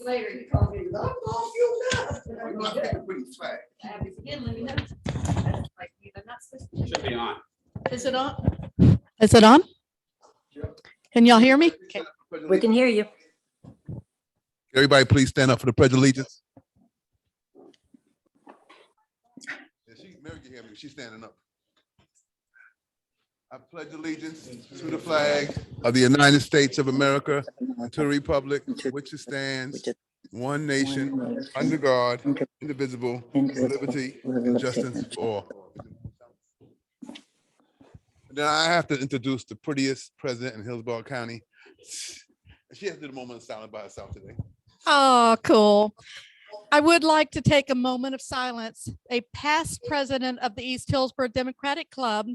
Later, you call me. I'm off you now. Should be on. Is it on? Is it on? Can y'all hear me? Okay. We can hear you. Everybody, please stand up for the Pledge of Allegiance. Mary can hear me. She's standing up. I pledge allegiance to the flag of the United States of America and to the republic which it stands, one nation, under God, indivisible, with liberty and justice for all. Then I have to introduce the prettiest president in Hillsborough County. She has to do the moment of silence by herself today. Oh, cool. I would like to take a moment of silence. A past president of the East Hillsborough Democratic Club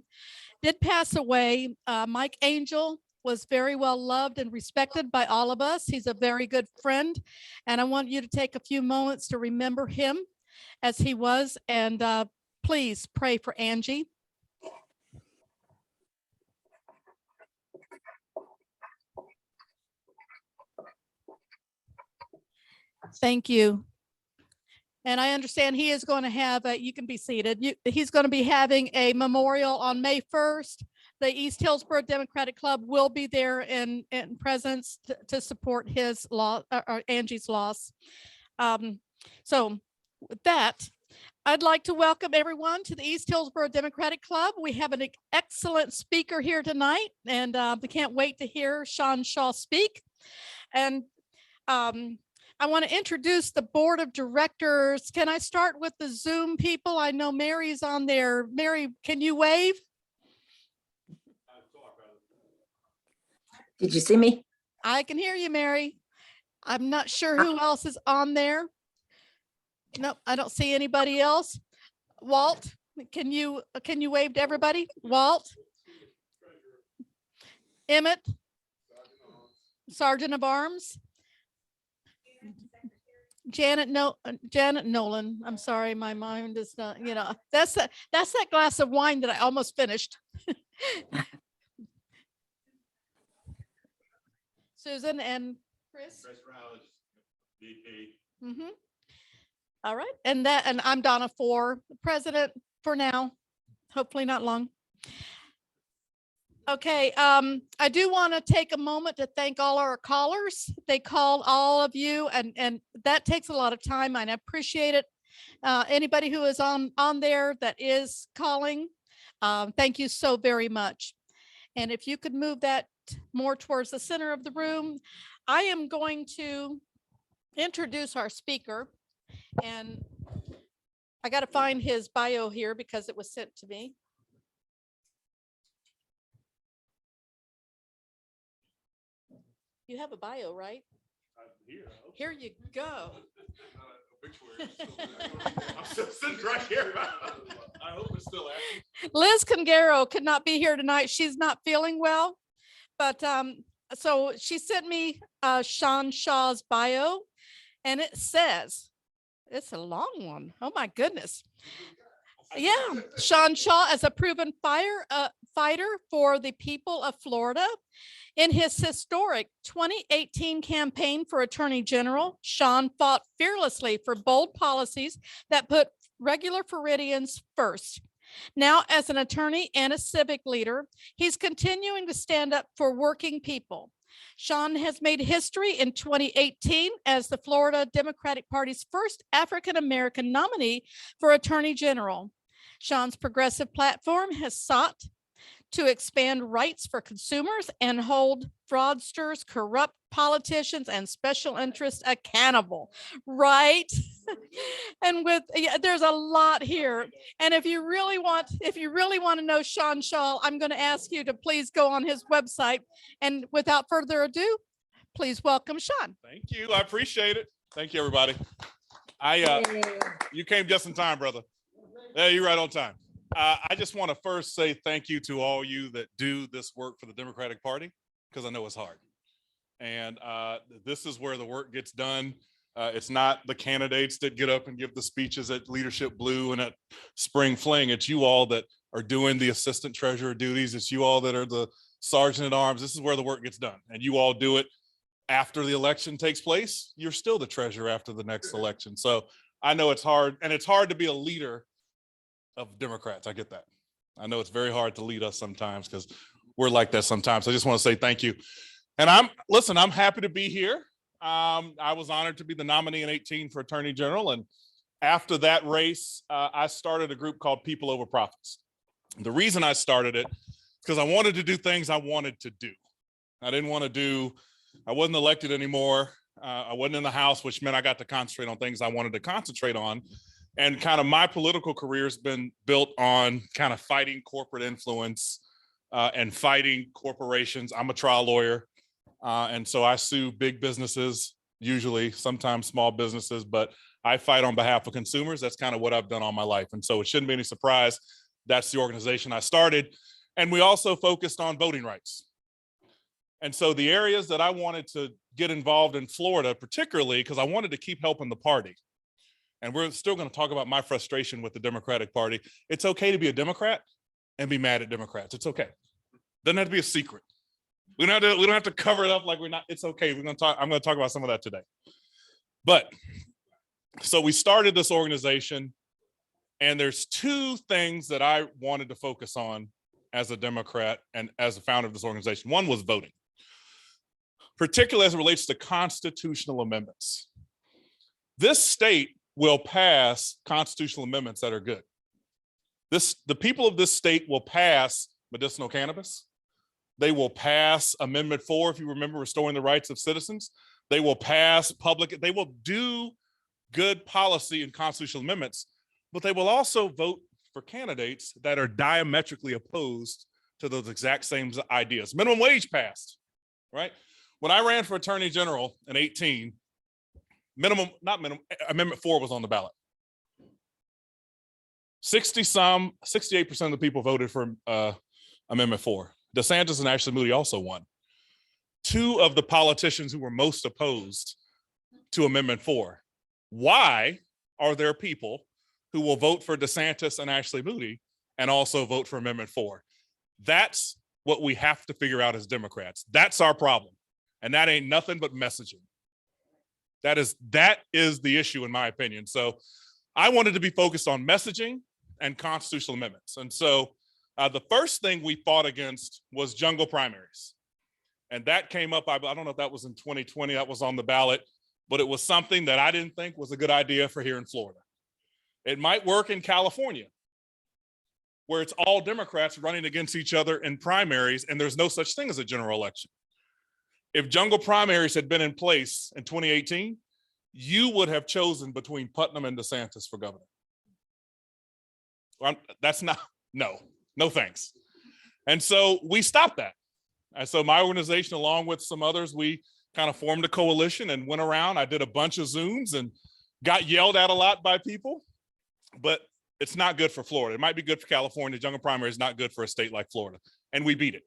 did pass away. Mike Angel was very well loved and respected by all of us. He's a very good friend, and I want you to take a few moments to remember him as he was, and please pray for Angie. Thank you. And I understand he is going to have, you can be seated. He's going to be having a memorial on May 1st. The East Hillsborough Democratic Club will be there in presence to support his loss, or Angie's loss. So with that, I'd like to welcome everyone to the East Hillsborough Democratic Club. We have an excellent speaker here tonight, and we can't wait to hear Sean Shaw speak. And I want to introduce the board of directors. Can I start with the Zoom people? I know Mary's on there. Mary, can you wave? Did you see me? I can hear you, Mary. I'm not sure who else is on there. Nope, I don't see anybody else. Walt, can you wave to everybody? Walt? Emmett? Sergeant of Arms? Janet Nolan. I'm sorry, my mind is not, that's that glass of wine that I almost finished. Susan and Chris. Mm-hmm. All right, and I'm Donna Ford, president for now, hopefully not long. Okay, I do want to take a moment to thank all our callers. They called, all of you, and that takes a lot of time, and I appreciate it. Anybody who is on there that is calling, thank you so very much. And if you could move that more towards the center of the room, I am going to introduce our speaker, and I got to find his bio here because it was sent to me. You have a bio, right? Here you go. I'm still sitting right here. I hope it's still active. Liz Congaro could not be here tonight. She's not feeling well, but so she sent me Sean Shaw's bio, and it says, it's a long one. Oh my goodness. Yeah, Sean Shaw as a proven fighter for the people of Florida. In his historic 2018 campaign for Attorney General, Sean fought fearlessly for bold policies that put regular Floridians first. Now, as an attorney and a civic leader, he's continuing to stand up for working people. Sean has made history in 2018 as the Florida Democratic Party's first African-American nominee for Attorney General. Sean's progressive platform has sought to expand rights for consumers and hold fraudsters, corrupt politicians, and special interests accountable, right? And there's a lot here. And if you really want to know Sean Shaw, I'm going to ask you to please go on his website. And without further ado, please welcome Sean. Thank you. I appreciate it. Thank you, everybody. You came just in time, brother. Yeah, you're right on time. I just want to first say thank you to all you that do this work for the Democratic Party, because I know it's hard. And this is where the work gets done. It's not the candidates that get up and give the speeches at Leadership Blue and at Spring Fling. It's you all that are doing the assistant treasurer duties. It's you all that are the sergeant at arms. This is where the work gets done. And you all do it after the election takes place, you're still the treasurer after the next election. So I know it's hard, and it's hard to be a leader of Democrats. I get that. I know it's very hard to lead us sometimes because we're like that sometimes. I just want to say thank you. And I'm happy to be here. I was honored to be the nominee in 2018 for Attorney General. And after that race, I started a group called People Over Profits. The reason I started it is because I wanted to do things I wanted to do. I wasn't elected anymore. I wasn't in the House, which meant I got to concentrate on things I wanted to concentrate on. And kind of my political career has been built on kind of fighting corporate influence and fighting corporations. I'm a trial lawyer. And so I sue big businesses, usually, sometimes small businesses, but I fight on behalf of consumers. That's kind of what I've done all my life. And so it shouldn't be any surprise. That's the organization I started. And we also focused on voting rights. And so the areas that I wanted to get involved in Florida, particularly because I wanted to keep helping the party. And we're still going to talk about my frustration with the Democratic Party. It's okay to be a Democrat and be mad at Democrats. It's okay. Doesn't have to be a secret. We don't have to cover it up like we're not. It's okay. I'm going to talk about some of that today. But so we started this organization, and there's two things that I wanted to focus on as a Democrat and as a founder of this organization. One was voting, particularly as it relates to constitutional amendments. This state will pass constitutional amendments that are good. The people of this state will pass medicinal cannabis. They will pass Amendment 4, if you remember, restoring the rights of citizens. They will pass they will do good policy and constitutional amendments, but they will also vote for candidates that are diametrically opposed to those exact same ideas. Minimum wage passed, right? When I ran for Attorney General in 2018, Amendment 4 was on the ballot. 68% of the people voted for Amendment 4. DeSantis and Ashley Moody also won. Two of the politicians who were most opposed to Amendment 4. Why are there people who will vote for DeSantis and Ashley Moody and also vote for Amendment 4? That's what we have to figure out as Democrats. That's our problem. And that ain't nothing but messaging. That is the issue, in my opinion. So I wanted to be focused on messaging and constitutional amendments. And so the first thing we fought against was jungle primaries. And that came up, I don't know if that was in 2020, that was on the ballot, but it was something that I didn't think was a good idea for here in Florida. It might work in California, where it's all Democrats running against each other in primaries, and there's no such thing as a general election. If jungle primaries had been in place in 2018, you would have chosen between Putnam and DeSantis for governor. No thanks. And so we stopped that. And so my organization, along with some others, we kind of formed a coalition and went around. I did a bunch of Zooms and got yelled at a lot by people, but it's not good for Florida. It might be good for California. Jungle primary is not good for a state like Florida. And we beat it.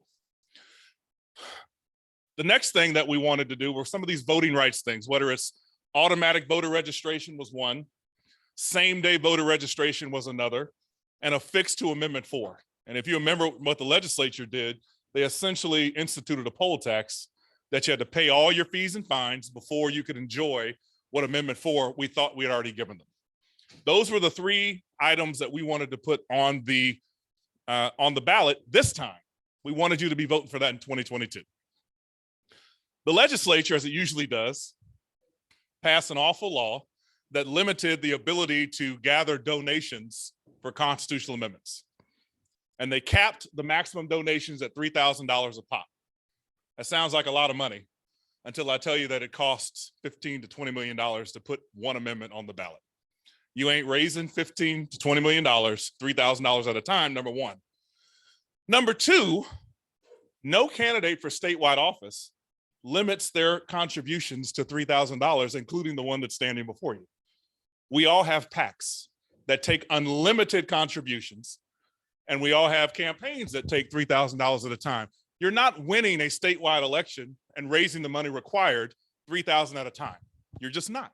The next thing that we wanted to do were some of these voting rights things, whether it's automatic voter registration was one, same day voter registration was another, and a fix to Amendment 4. And if you remember what the legislature did, they essentially instituted a poll tax that you had to pay all your fees and fines before you could enjoy what Amendment 4 we thought we had already given them. Those were the three items that we wanted to put on the ballot this time. We wanted you to be voting for that in 2022. The legislature, as it usually does, passed an awful law that limited the ability to gather donations for constitutional amendments. And they capped the maximum donations at $3,000 a pop. That sounds like a lot of money until I tell you that it costs $15 to $20 million to put one amendment on the ballot. You ain't raising $15 to $20 million, $3,000 at a time, number one. Number two, no candidate for statewide office limits their contributions to $3,000, including the one that's standing before you. We all have PACs that take unlimited contributions, and we all have campaigns that take $3,000 at a time. You're not winning a statewide election and raising the money required $3,000 at a time. You're just not.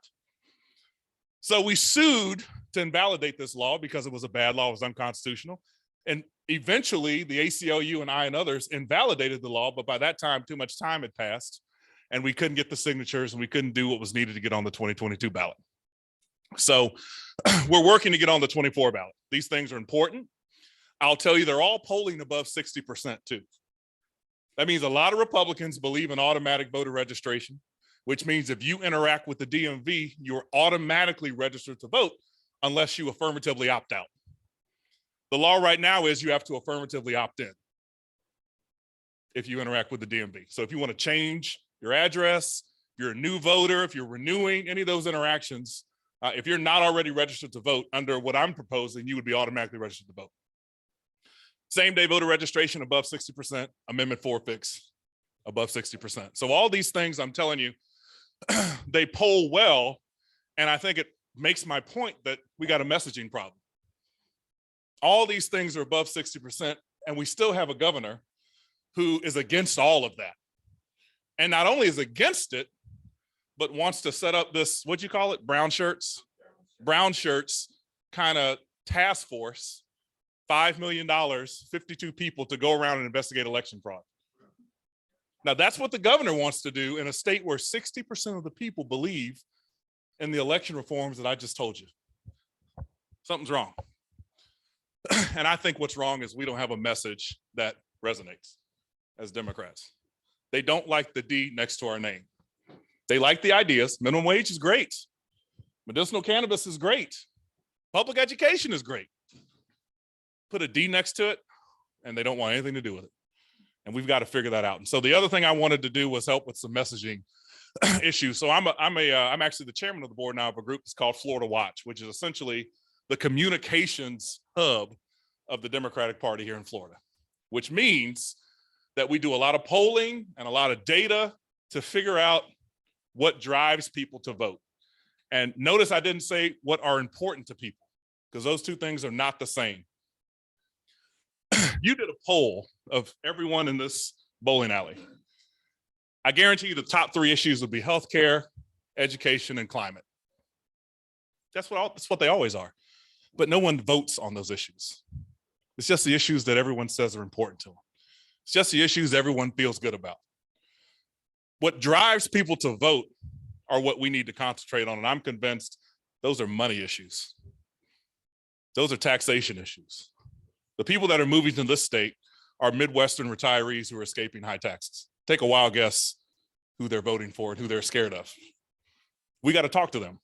So we sued to invalidate this law because it was a bad law, it was unconstitutional. And eventually the ACLU and I and others invalidated the law, but by that time, too much time had passed. and we couldn't get the signatures and we couldn't do what was needed to get on the 2022 ballot. So we're working to get on the 24 ballot. These things are important. I'll tell you, they're all polling above 60% too. That means a lot of Republicans believe in automatic voter registration, which means if you interact with the DMV, you're automatically registered to vote unless you affirmatively opt out. The law right now is you have to affirmatively opt in if you interact with the DMV. So if you want to change your address, if you're a new voter, if you're renewing any of those interactions, if you're not already registered to vote under what I'm proposing, you would be automatically registered to vote. Same day voter registration above 60%, Amendment 4 fix above 60%. So all these things I'm telling you, they poll well, and I think it makes my point that we got a messaging problem. All these things are above 60%, and we still have a governor who is against all of that. And not only is against it, but wants to set up this, what'd you call it? Brown shirts kind of task force, $5 million, 52 people to go around and investigate election fraud. Now that's what the governor wants to do in a state where 60% of the people believe in the election reforms that I just told you. Something's wrong. And I think what's wrong is we don't have a message that resonates as Democrats. They don't like the D next to our name. They like the ideas. Minimum wage is great. Medicinal cannabis is great. Public education is great. Put a D next to it, and they don't want anything to do with it. And we've got to figure that out. And so the other thing I wanted to do was help with some messaging issues. So I'm actually the chairman of the board now of a group that's called Florida Watch, which is essentially the communications hub of the Democratic Party here in Florida, which means that we do a lot of polling and a lot of data to figure out what drives people to vote. And notice I didn't say what are important to people, because those two things are not the same. You did a poll of everyone in this bowling alley. I guarantee you the top 3 issues would be healthcare, education, and climate. That's what they always are. But no one votes on those issues. It's just the issues that everyone says are important to them. It's just the issues everyone feels good about. What drives people to vote are what we need to concentrate on. And I'm convinced those are money issues. Those are taxation issues. The people that are moving to this state are Midwestern retirees who are escaping high taxes. Take a wild guess who they're voting for and who they're scared of. We got to talk to them.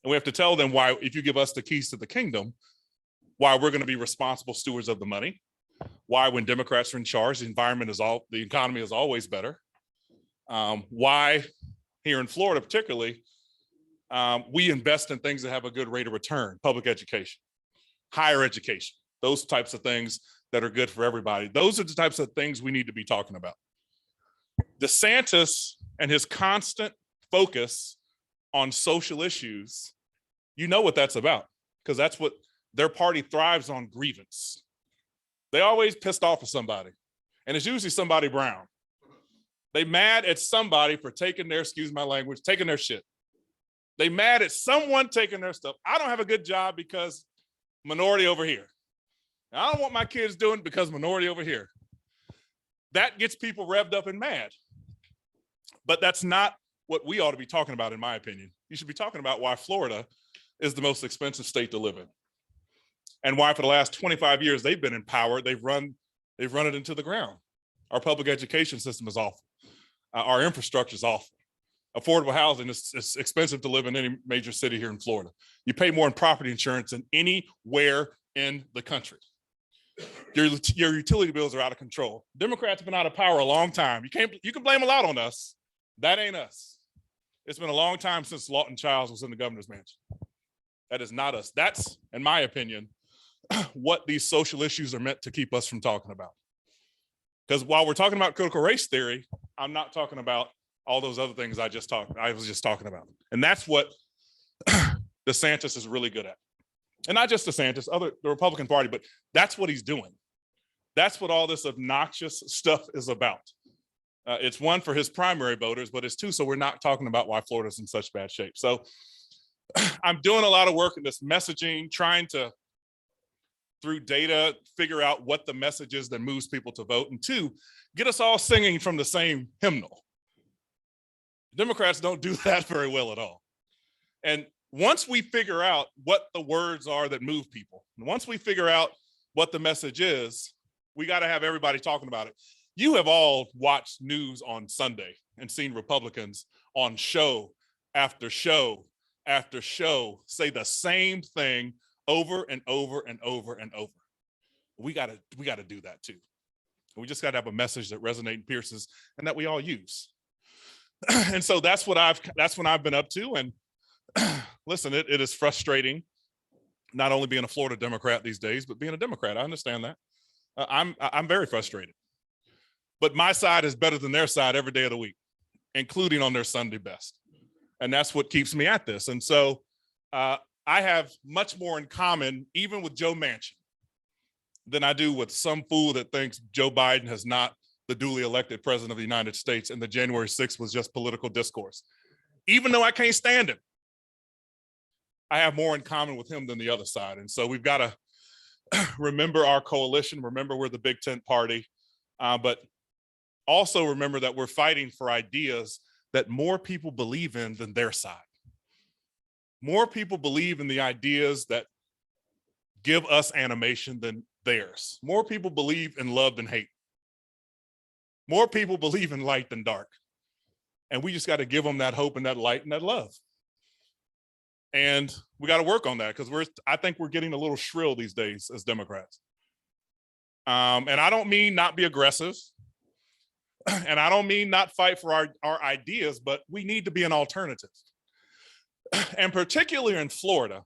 And we have to tell them why, if you give us the keys to the kingdom, why we're going to be responsible stewards of the money, why when Democrats are in charge, the economy is always better, why here in Florida particularly, we invest in things that have a good rate of return, public education, higher education, those types of things that are good for everybody. Those are the types of things we need to be talking about. DeSantis and his constant focus on social issues, you know what that's about, because that's what their party thrives on, grievance. They always pissed off at somebody, and it's usually somebody brown. They mad at somebody for taking their, excuse my language, taking their shit. They mad at someone taking their stuff. I don't have a good job because minority over here. I don't want my kids doing it because minority over here. That gets people revved up and mad. But that's not what we ought to be talking about, in my opinion. You should be talking about why Florida is the most expensive state to live in, and why for the last 25 years they've been in power. They've run it into the ground. Our public education system is awful. Our infrastructure is awful. Affordable housing is expensive to live in any major city here in Florida. You pay more in property insurance than anywhere in the country. Your utility bills are out of control. Democrats have been out of power a long time. You can blame a lot on us. That ain't us. It's been a long time since Lawton Childs was in the governor's mansion. That is not us. That's, in my opinion, what these social issues are meant to keep us from talking about. Because while we're talking about critical race theory, I'm not talking about all those other things I was just talking about. And that's what DeSantis is really good at. And not just DeSantis, the Republican Party, but that's what he's doing. That's what all this obnoxious stuff is about. It's one, for his primary voters, but it's two, so we're not talking about why Florida's in such bad shape. So I'm doing a lot of work in this messaging, trying to, through data, figure out what the message is that moves people to vote. And two, get us all singing from the same hymnal. Democrats don't do that very well at all. And once we figure out what the words are that move people, and once we figure out what the message is, we got to have everybody talking about it. You have all watched news on Sunday and seen Republicans on show after show after show say the same thing over and over and over and over. We got to do that too. We just got to have a message that resonates and pierces and that we all use. And so that's what I've been up to. And listen, it is frustrating not only being a Florida Democrat these days, but being a Democrat. I understand that. I'm very frustrated. But my side is better than their side every day of the week, including on their Sunday best. And that's what keeps me at this. And so I have much more in common, even with Joe Manchin, than I do with some fool that thinks Joe Biden is not the duly elected president of the United States and the January 6th was just political discourse. Even though I can't stand him, I have more in common with him than the other side. And so we've got to remember our coalition, remember we're the big tent party, but also remember that we're fighting for ideas that more people believe in than their side. More people believe in the ideas that give us animation than theirs. More people believe in love than hate. More people believe in light than dark. And we just got to give them that hope and that light and that love. And we got to work on that because I think we're getting a little shrill these days as Democrats. And I don't mean not be aggressive. And I don't mean not fight for our ideas, but we need to be an alternative. And particularly in Florida,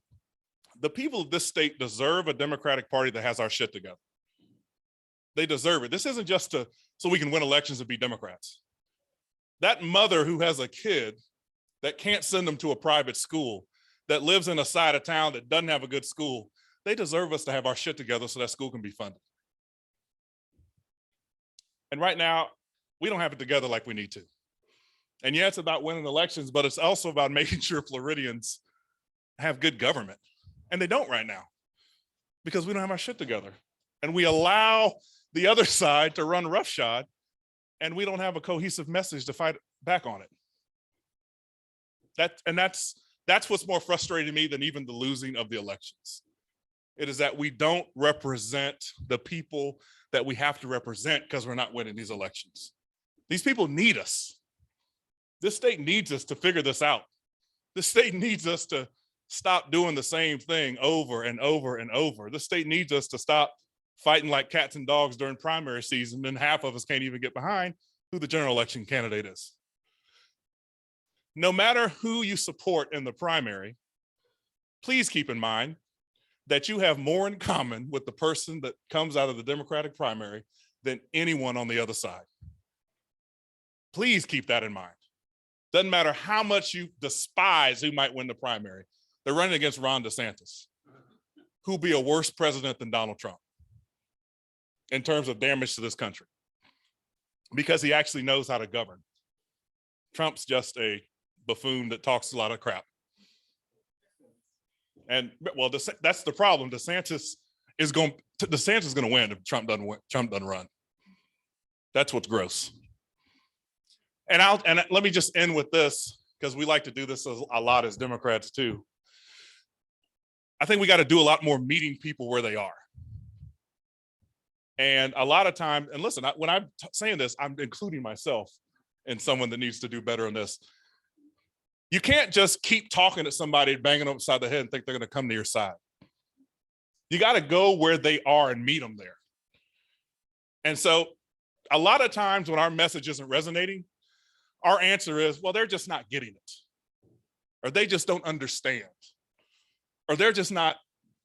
the people of this state deserve a Democratic Party that has our shit together. They deserve it. This isn't just so we can win elections and be Democrats. That mother who has a kid that can't send them to a private school, that lives in a side of town that doesn't have a good school, they deserve us to have our shit together so that school can be funded. And right now, we don't have it together like we need to. And yeah, it's about winning elections, but it's also about making sure Floridians have good government. And they don't right now because we don't have our shit together. And we allow the other side to run roughshod and we don't have a cohesive message to fight back on it. That's what's more frustrating to me than even the losing of the elections. It is that we don't represent the people that we have to represent because we're not winning these elections. These people need us. This state needs us to figure this out. This state needs us to stop doing the same thing over and over and over. This state needs us to stop fighting like cats and dogs during primary season, and half of us can't even get behind who the general election candidate is. No matter who you support in the primary, please keep in mind that you have more in common with the person that comes out of the Democratic primary than anyone on the other side. Please keep that in mind. Doesn't matter how much you despise who might win the primary. They're running against Ron DeSantis, who'll be a worse president than Donald Trump in terms of damage to this country because he actually knows how to govern. Trump's just a buffoon that talks a lot of crap. And well, that's the problem. DeSantis is going to win if Trump doesn't run. That's what's gross. And let me just end with this because we like to do this a lot as Democrats too. I think we got to do a lot more meeting people where they are. And a lot of time, and listen, when I'm saying this, I'm including myself in someone that needs to do better in this. You can't just keep talking to somebody, banging them upside the head and think they're going to come to your side. You got to go where they are and meet them there. And so a lot of times when our message isn't resonating, our answer is, well, they're just not getting it. Or they just don't understand. Or they're just not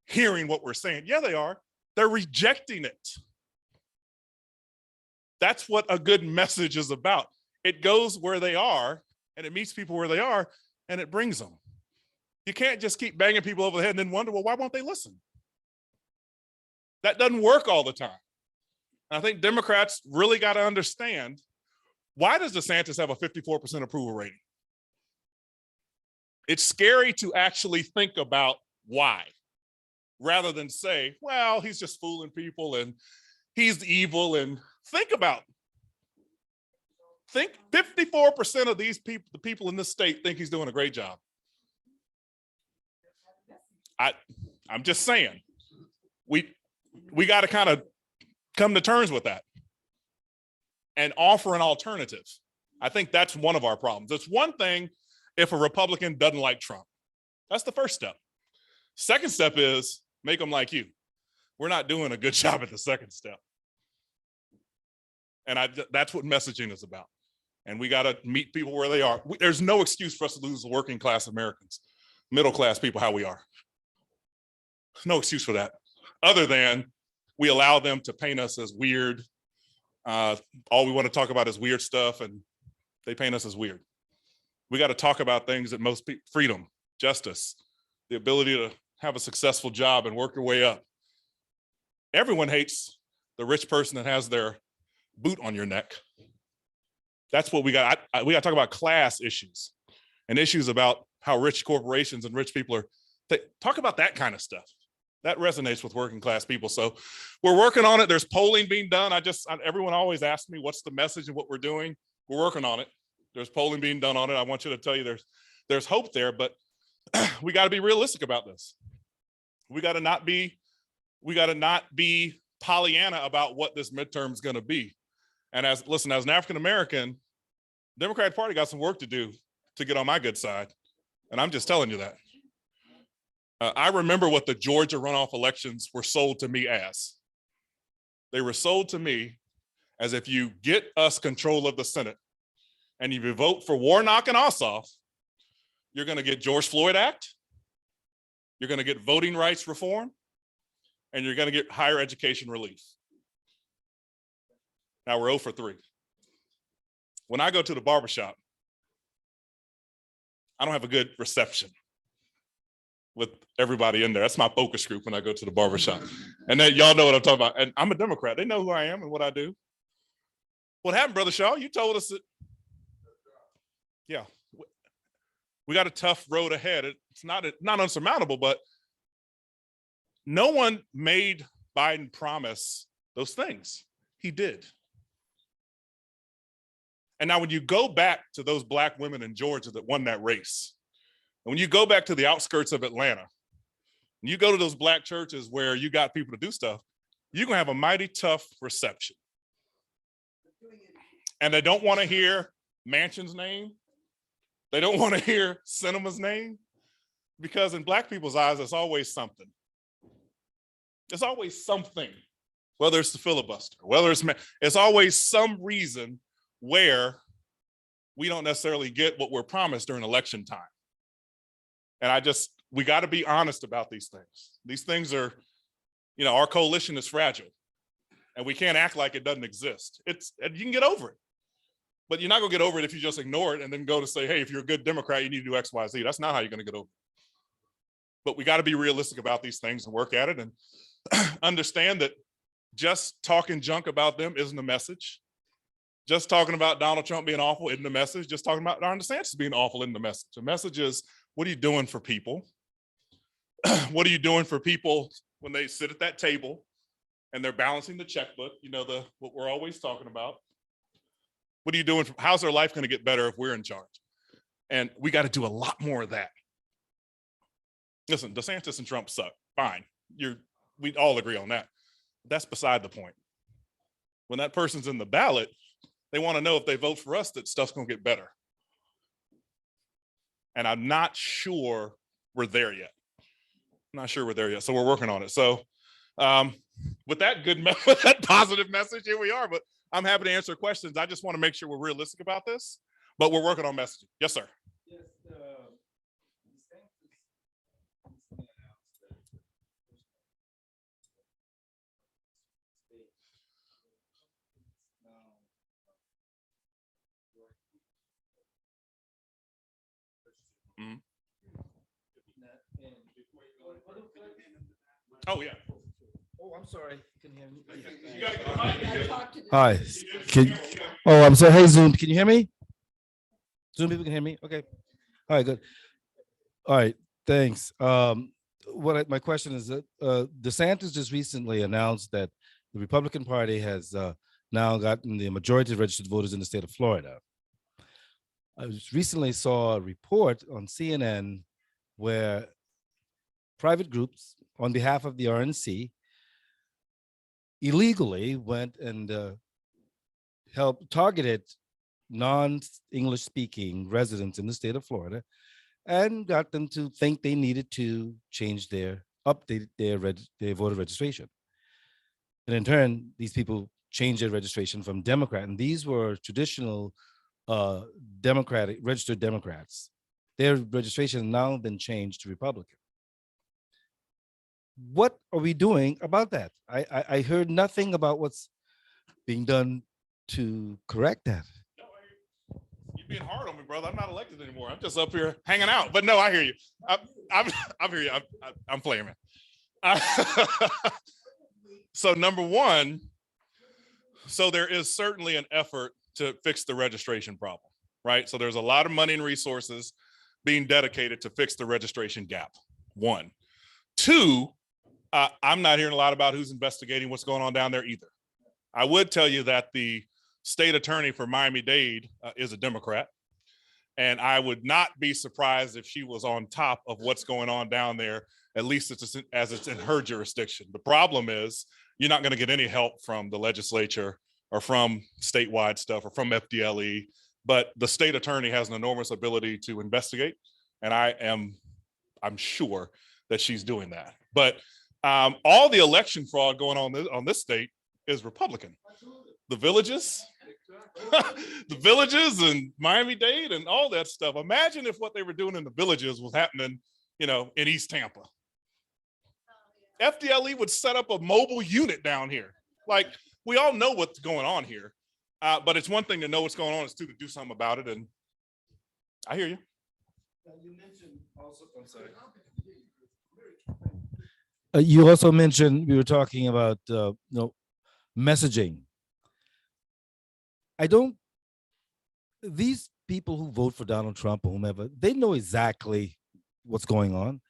hearing what we're saying. Yeah, they are. They're rejecting it. That's what a good message is about. It goes where they are and it meets people where they are and it brings them. You can't just keep banging people over the head and then wonder, well, why won't they listen? That doesn't work all the time. And I think Democrats really got to understand, why does DeSantis have a 54% approval rating? It's scary to actually think about why, rather than say, well, he's just fooling people and he's evil. And think about Think 54% of these people, the people in this state, think he's doing a great job. I'm just saying, we got to kind of come to terms with that and offer an alternative. I think that's one of our problems. It's one thing if a Republican doesn't like Trump. That's the first step. Second step is make them like you. We're not doing a good job at the second step. And that's what messaging is about. And we got to meet people where they are. There's no excuse for us to lose the working class Americans, middle class people, how we are. No excuse for that, other than we allow them to paint us as weird. All we want to talk about is weird stuff, and they paint us as weird. We got to talk about things that most people, freedom, justice, the ability to have a successful job and work your way up. Everyone hates the rich person that has their boot on your neck. That's what we got. We got to talk about class issues and issues about how rich corporations and rich people are. Talk about that kind of stuff. That resonates with working class people. So we're working on it. There's polling being done. Everyone always asks me what's the message and what we're doing. We're working on it. There's polling being done on it. I want you to tell you there's hope there, but we got to be realistic about this. We got to not be Pollyanna about what this midterm is going to be. And as an African-American, Democratic Party got some work to do to get on my good side. And I'm just telling you that. I remember what the Georgia runoff elections were sold to me as. They were sold to me as if you get us control of the Senate and if you vote for Warnock and Ossoff, you're going to get George Floyd Act, you're going to get voting rights reform, and you're going to get higher education relief. Now we're 0 for 3. When I go to the barbershop, I don't have a good reception with everybody in there. That's my focus group when I go to the barbershop. And then y'all know what I'm talking about. And I'm a Democrat. They know who I am and what I do. What happened, Brother Shaw? You told us that, yeah, we got a tough road ahead. It's not unsurmountable, but no one made Biden promise those things. He did. And now when you go back to those Black women in Georgia that won that race, and when you go back to the outskirts of Atlanta, and you go to those Black churches where you got people to do stuff, you're gonna have a mighty tough reception. And they don't wanna hear Manchin's name. They don't wanna hear Sinema's name, because in Black people's eyes, it's always something. There's always something, whether it's the filibuster, whether it's always some reason where we don't necessarily get what we're promised during election time. And we got to be honest about these things. These things are, our coalition is fragile and we can't act like it doesn't exist. You can get over it, but you're not gonna get over it if you just ignore it and then go to say, hey, if you're a good Democrat, you need to do X, Y, Z. That's not how you're gonna get over it. But we got to be realistic about these things and work at it and understand that just talking junk about them isn't a message. Just talking about Donald Trump being awful isn't the message. Just talking about Ron DeSantis being awful isn't the message. The message is, what are you doing for people? What are you doing for people when they sit at that table and they're balancing the checkbook? What we're always talking about. What are you doing? How's their life going to get better if we're in charge? And we got to do a lot more of that. Listen, DeSantis and Trump suck. Fine. We all agree on that. That's beside the point. When that person's in the ballot, they want to know if they vote for us that stuff's going to get better. And I'm not sure we're there yet. So we're working on it. So with that positive message, here we are. But I'm happy to answer questions. I just want to make sure we're realistic about this. But we're working on messaging. Yes, sir. Yes, Mhm. Oh, yeah. Oh, I'm sorry. Can you hear me? You gotta get the mic. Hi. I'm sorry. Hey, Zoom. Can you hear me? Zoom people can hear me? Okay. All right, good. All right, thanks. My question is that DeSantis just recently announced that the Republican Party has now gotten the majority of registered voters in the state of Florida. I just recently saw a report on CNN where private groups on behalf of the RNC illegally went and helped targeted non-English speaking residents in the state of Florida and got them to think they needed to update their voter registration. And in turn, these people changed their registration from Democrat, and these were traditional registered Democrats. Their registration has now been changed to Republican. What are we doing about that? I heard nothing about what's being done to correct that. You're being hard on me, brother. I'm not elected anymore. I'm just up here hanging out. But no, I hear you. I hear you. I'm playing, man. So number one, so there is certainly an effort to fix the registration problem, right? So there's a lot of money and resources being dedicated to fix the registration gap. One. Two, I'm not hearing a lot about who's investigating what's going on down there either. I would tell you that the state attorney for Miami-Dade is a Democrat, and I would not be surprised if she was on top of what's going on down there, at least as it's in her jurisdiction. The problem is you're not going to get any help from the legislature or from statewide stuff or from FDLE, but the state attorney has an enormous ability to investigate, and I'm sure that she's doing that. But all the election fraud going on this state is Republican. The villages, the villages and Miami-Dade and all that stuff. Imagine if what they were doing in the villages was happening, in East Tampa. FDLE would set up a mobile unit down here. Like, we all know what's going on here, but it's one thing to know what's going on, it's two to do something about it. And I hear you. You mentioned also, I'm sorry. You also mentioned, we were talking about messaging. These people who vote for Donald Trump or whomever, they know exactly what's going on.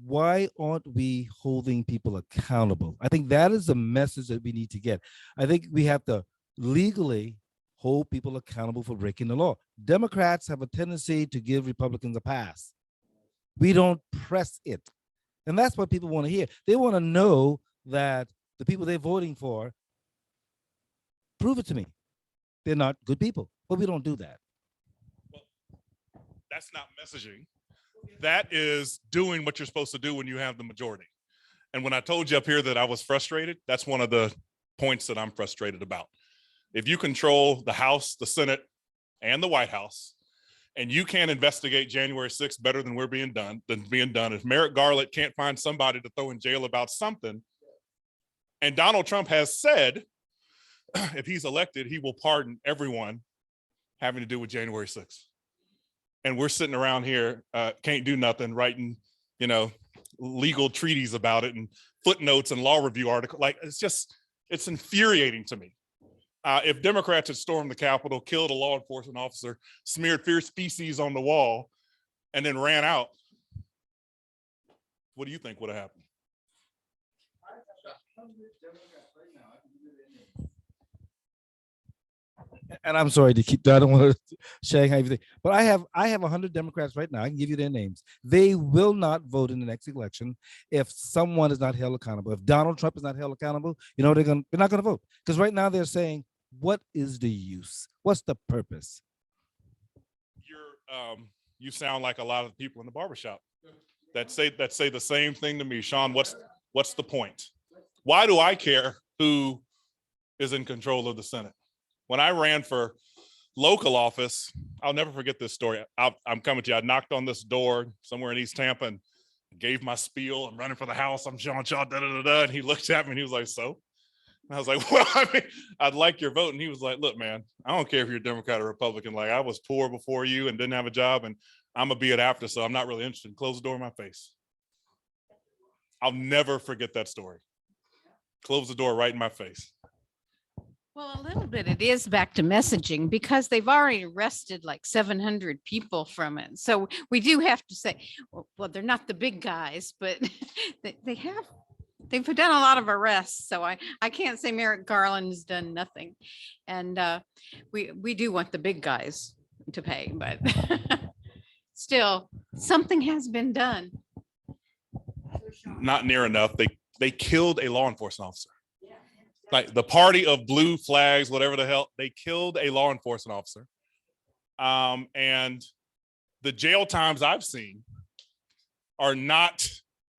Why aren't we holding people accountable? I think that is the message that we need to get. I think we have to legally hold people accountable for breaking the law. Democrats have a tendency to give Republicans a pass. We don't press it. And that's what people want to hear. They want to know that the people they're voting for, prove it to me. They're not good people, but we don't do that. Well, that's not messaging. That is doing what you're supposed to do when you have the majority. And when I told you up here that I was frustrated, that's one of the points that I'm frustrated about. If you control the House, the Senate, and the White House, and you can't investigate January 6th better than being done, if Merrick Garland can't find somebody to throw in jail about something, and Donald Trump has said, if he's elected, he will pardon everyone having to do with January 6th. And we're sitting around here, can't do nothing, writing, legal treaties about it and footnotes and law review articles. Like, it's infuriating to me. If Democrats had stormed the Capitol, killed a law enforcement officer, smeared fierce feces on the wall, and then ran out, what do you think would have happened? And I'm sorry to keep, I don't want to Shanghai everything, but I have 100 Democrats right now. I can give you their names. They will not vote in the next election if someone is not held accountable. If Donald Trump is not held accountable, they're not going to vote. Because right now they're saying, what is the use? What's the purpose? You sound like a lot of people in the barbershop that say the same thing to me. Sean, what's the point? Why do I care who is in control of the Senate? When I ran for local office, I'll never forget this story. I'm coming to you. I knocked on this door somewhere in East Tampa and gave my spiel. I'm running for the House. I'm Sean Shaw, da-da-da-da. And he looked at me and he was like, so? And I was like, well, I'd like your vote. And he was like, look, man, I don't care if you're a Democrat or Republican. Like, I was poor before you and didn't have a job, and I'm going to be it after, so I'm not really interested. Close the door in my face. I'll never forget that story. Close the door right in my face. Well, a little bit it is back to messaging, because they've already arrested like 700 people from it. So we do have to say, well, they're not the big guys, but they have They've done a lot of arrests, so I can't say Merrick Garland's done nothing. And we do want the big guys to pay, but still, something has been done. Not near enough. They killed a law enforcement officer. Like the party of blue flags, whatever the hell, they killed a law enforcement officer. And the jail times I've seen are not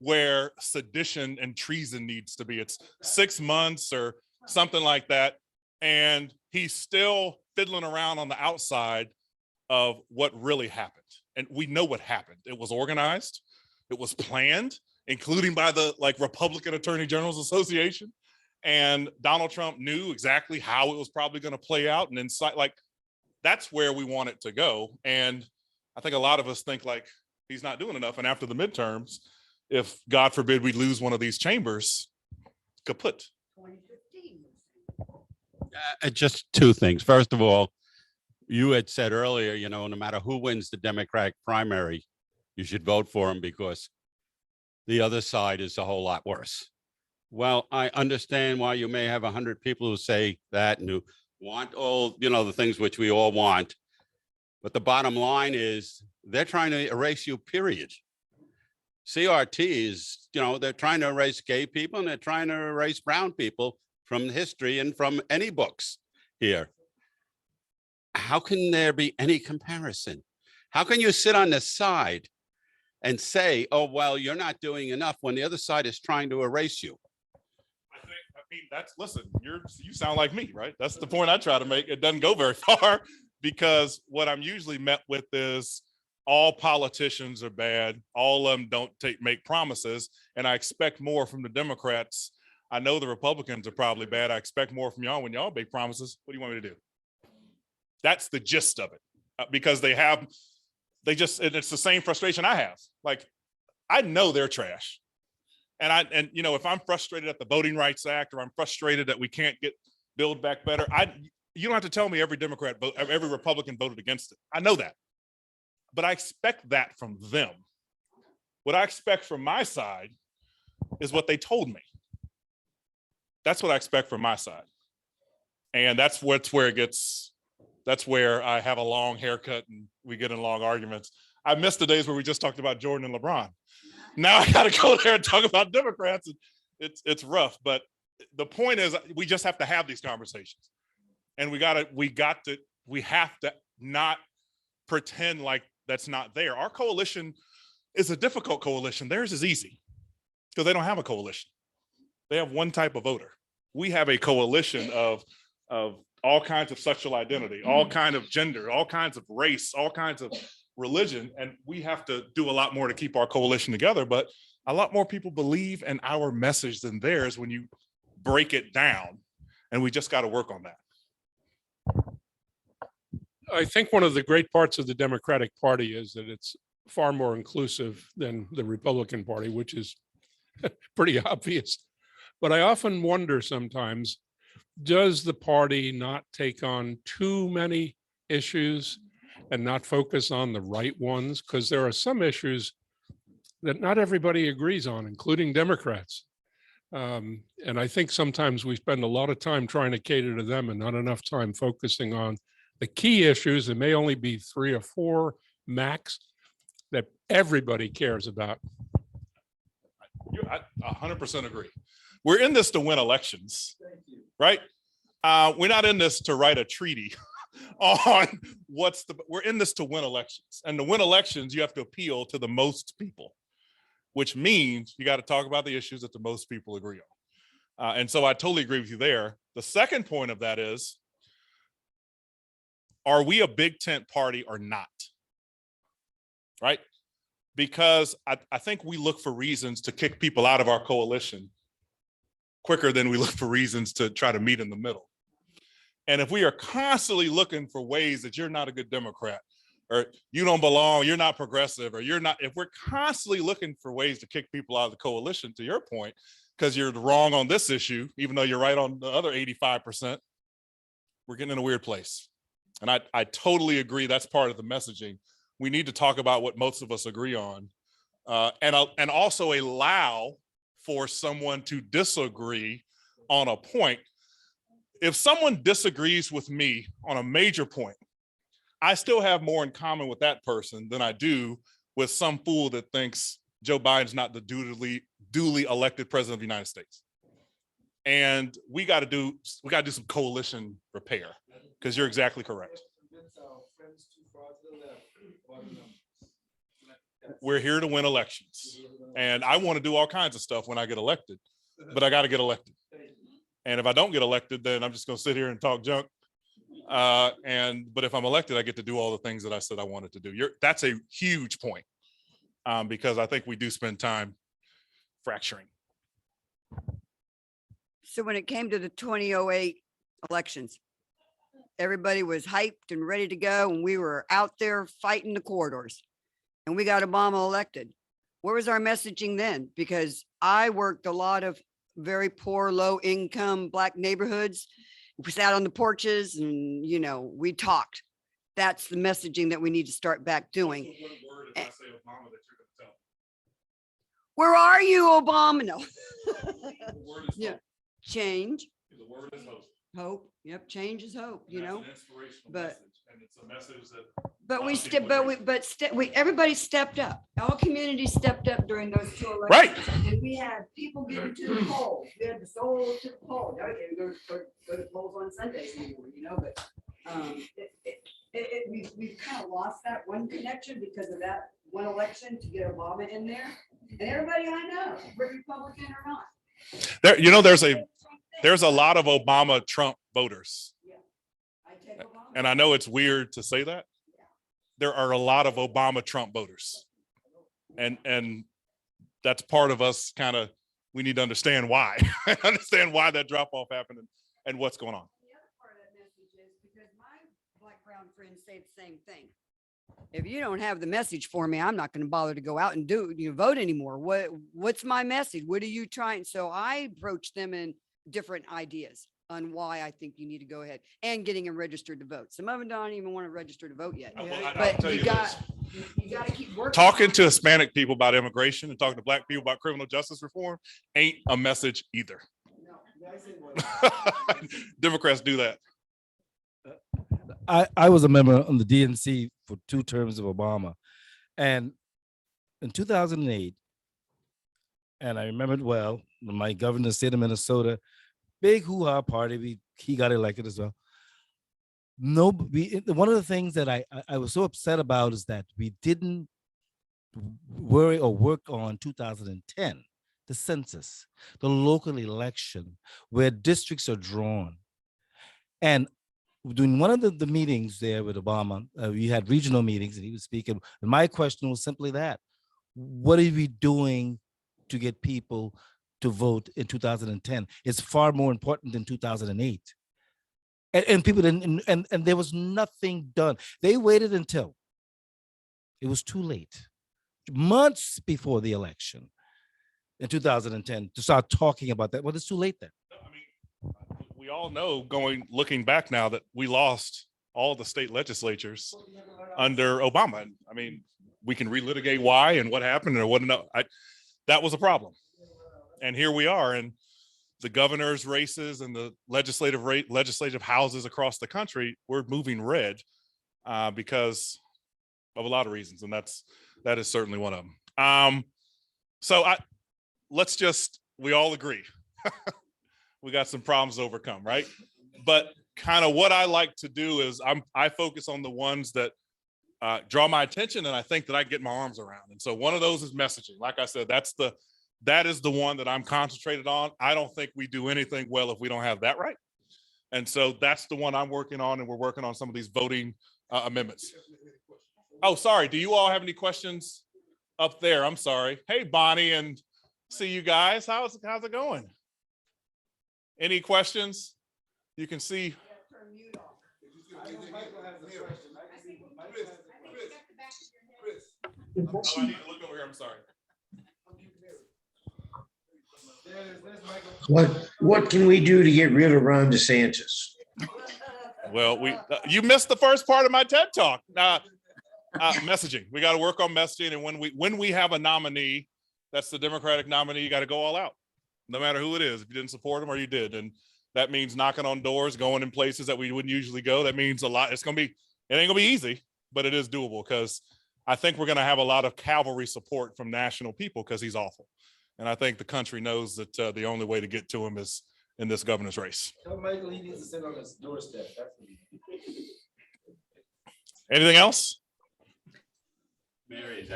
where sedition and treason needs to be. It's 6 months or something like that. And he's still fiddling around on the outside of what really happened. And we know what happened. It was organized. It was planned, including by the Republican Attorney General's Association. And Donald Trump knew exactly how it was probably going to play out. And inside, that's where we want it to go. And I think a lot of us think he's not doing enough. And after the midterms, if God forbid we lose one of these chambers, kaput. 2015. Just two things. First of all, you had said earlier, no matter who wins the Democratic primary, you should vote for him because the other side is a whole lot worse. Well, I understand why you may have 100 people who say that and who want all, the things which we all want. But the bottom line is they're trying to erase you, period. CRT is, they're trying to erase gay people and they're trying to erase brown people from history and from any books here. How can there be any comparison? How can you sit on the side and say, oh, well, you're not doing enough when the other side is trying to erase you? Listen, you sound like me, right? That's the point I try to make. It doesn't go very far because what I'm usually met with is all politicians are bad. All of them don't make promises. And I expect more from the Democrats. I know the Republicans are probably bad. I expect more from y'all when y'all make promises. What do you want me to do? That's the gist of it. Because it's the same frustration I have. I know they're trash. And if I'm frustrated at the Voting Rights Act, or I'm frustrated that we can't Build Back Better, you don't have to tell me every Republican voted against it. I know that. But I expect that from them. What I expect from my side is what they told me. That's what I expect from my side. And that's where I have a long haircut and we get in long arguments. I miss the days where we just talked about Jordan and LeBron. Now I got to go there and talk about Democrats. And it's rough, but the point is we just have to have these conversations, and we have to not pretend like that's not there. Our coalition is a difficult coalition. Theirs is easy because they don't have a coalition. They have one type of voter. We have a coalition of all kinds of sexual identity, all kinds of gender, all kinds of race, all kinds of religion, and we have to do a lot more to keep our coalition together. But a lot more people believe in our message than theirs when you break it down, and we just got to work on that. I think one of the great parts of the Democratic Party is that it's far more inclusive than the Republican Party, which is pretty obvious. But I often wonder sometimes, does the party not take on too many issues and not focus on the right ones? Because there are some issues that not everybody agrees on, including Democrats. And I think sometimes we spend a lot of time trying to cater to them and not enough time focusing on the key issues. There may only be 3 or 4 max that everybody cares about. I 100% agree. We're in this to win elections, right? We're not in this to write a treaty on we're in this to win elections. And to win elections, you have to appeal to the most people, which means you got to talk about the issues that the most people agree on. And so I totally agree with you there. The second point of that is, are we a big tent party or not? Right? Because I think we look for reasons to kick people out of our coalition quicker than we look for reasons to try to meet in the middle. And if we are constantly looking for ways that you're not a good Democrat, or you don't belong, you're not progressive, or if we're constantly looking for ways to kick people out of the coalition, to your point, because you're wrong on this issue, even though you're right on the other 85%, we're getting in a weird place. And I totally agree. That's part of the messaging. We need to talk about what most of us agree on, and also allow for someone to disagree on a point. If someone disagrees with me on a major point, I still have more in common with that person than I do with some fool that thinks Joe Biden's not the duly elected president of the United States. And we got to do some coalition repair, because you're exactly correct. We're here to win elections, and I want to do all kinds of stuff when I get elected, but I got to get elected. And if I don't get elected, then I'm just going to sit here and talk junk. But if I'm elected, I get to do all the things that I said I wanted to do. That's a huge point, because I think we do spend time fracturing. So when it came to the 2008 elections, everybody was hyped and ready to go, and we were out there fighting the corridors, and we got Obama elected. Where was our messaging then? Because I worked a lot of very poor, low income Black neighborhoods. We sat on the porches and, we talked. That's the messaging that we need to start back doing. Where are you, Obama? No. Yeah. Change. The word is hope. Hope. Yep. Change is hope, That's an inspirational but- message, and it's a message that. Everybody stepped up. All communities stepped up during those 2 elections. Right. And we had people getting to the polls. We had the soul to the poll. Now we can't go to the polls on Sundays anymore, but we've kind of lost that one connection because of that one election to get Obama in there. And everybody I know, Republican or not. There's a lot of Obama Trump voters. I take Obama. And I know it's weird to say that. There are a lot of Obama Trump voters. And that's part of us we need to understand why. Understand why that drop off happened and what's going on. The other part of that message is because my Black brown friends say the same thing. If you don't have the message for me, I'm not going to bother to go out and vote anymore. What's my message? What are you trying? So I approach them in different ideas on why I think you need to go ahead and getting them registered to vote. Some of them don't even want to register to vote yet. Well, I'll But tell you you got to keep working. Talking to Hispanic people about immigration and talking to Black people about criminal justice reform ain't a message either. Democrats do that. I was a member on the DNC for 2 terms of Obama. And in 2008, and I remember it well, my governor of the state of Minnesota, big hoo-ha party, he got elected as well. One of the things that I was so upset about is that we didn't worry or work on 2010, the census, the local election, where districts are drawn. And during one of the meetings there with Obama, we had regional meetings and he was speaking. And my question was simply that: what are we doing to get people to vote in 2010? It's far more important than 2008. And people didn't, and there was nothing done. They waited until it was too late, months before the election in 2010, to start talking about that. Well, it's too late then. We all know, looking back now, that we lost all the state legislatures under Obama. I mean, we can relitigate why and what happened or what. That was a problem. And here we are, and the governor's races and the legislative houses across the country, we're moving red because of a lot of reasons, and that is certainly one of them. We all agree. We got some problems to overcome, right? But kind of what I like to do is I focus on the ones that draw my attention and I think that I get my arms around. And so one of those is messaging. Like I said, that is the one that I'm concentrated on. I don't think we do anything well if we don't have that right. And so that's the one I'm working on, and we're working on some of these voting amendments. Oh, sorry. Do you all have any questions up there? I'm sorry. Hey, Bonnie, and see you guys. How's it going? Any questions? You can see. Oh, I need to look over here. I'm sorry. What can we do to get rid of Ron DeSantis? Well, you missed the first part of my TED Talk. Messaging. We got to work on messaging, and when we have a nominee that's the Democratic nominee. You got to go all out, no matter who it is. If you didn't support him or you did, and that means knocking on doors, going in places that we wouldn't usually go. That means a lot. It ain't gonna be easy, but it is doable because I think we're gonna have a lot of cavalry support from national people because he's awful. And I think the country knows that the only way to get to him is in this governor's race. Tell Michael he needs to sit on his doorstep. Anything else? Mary.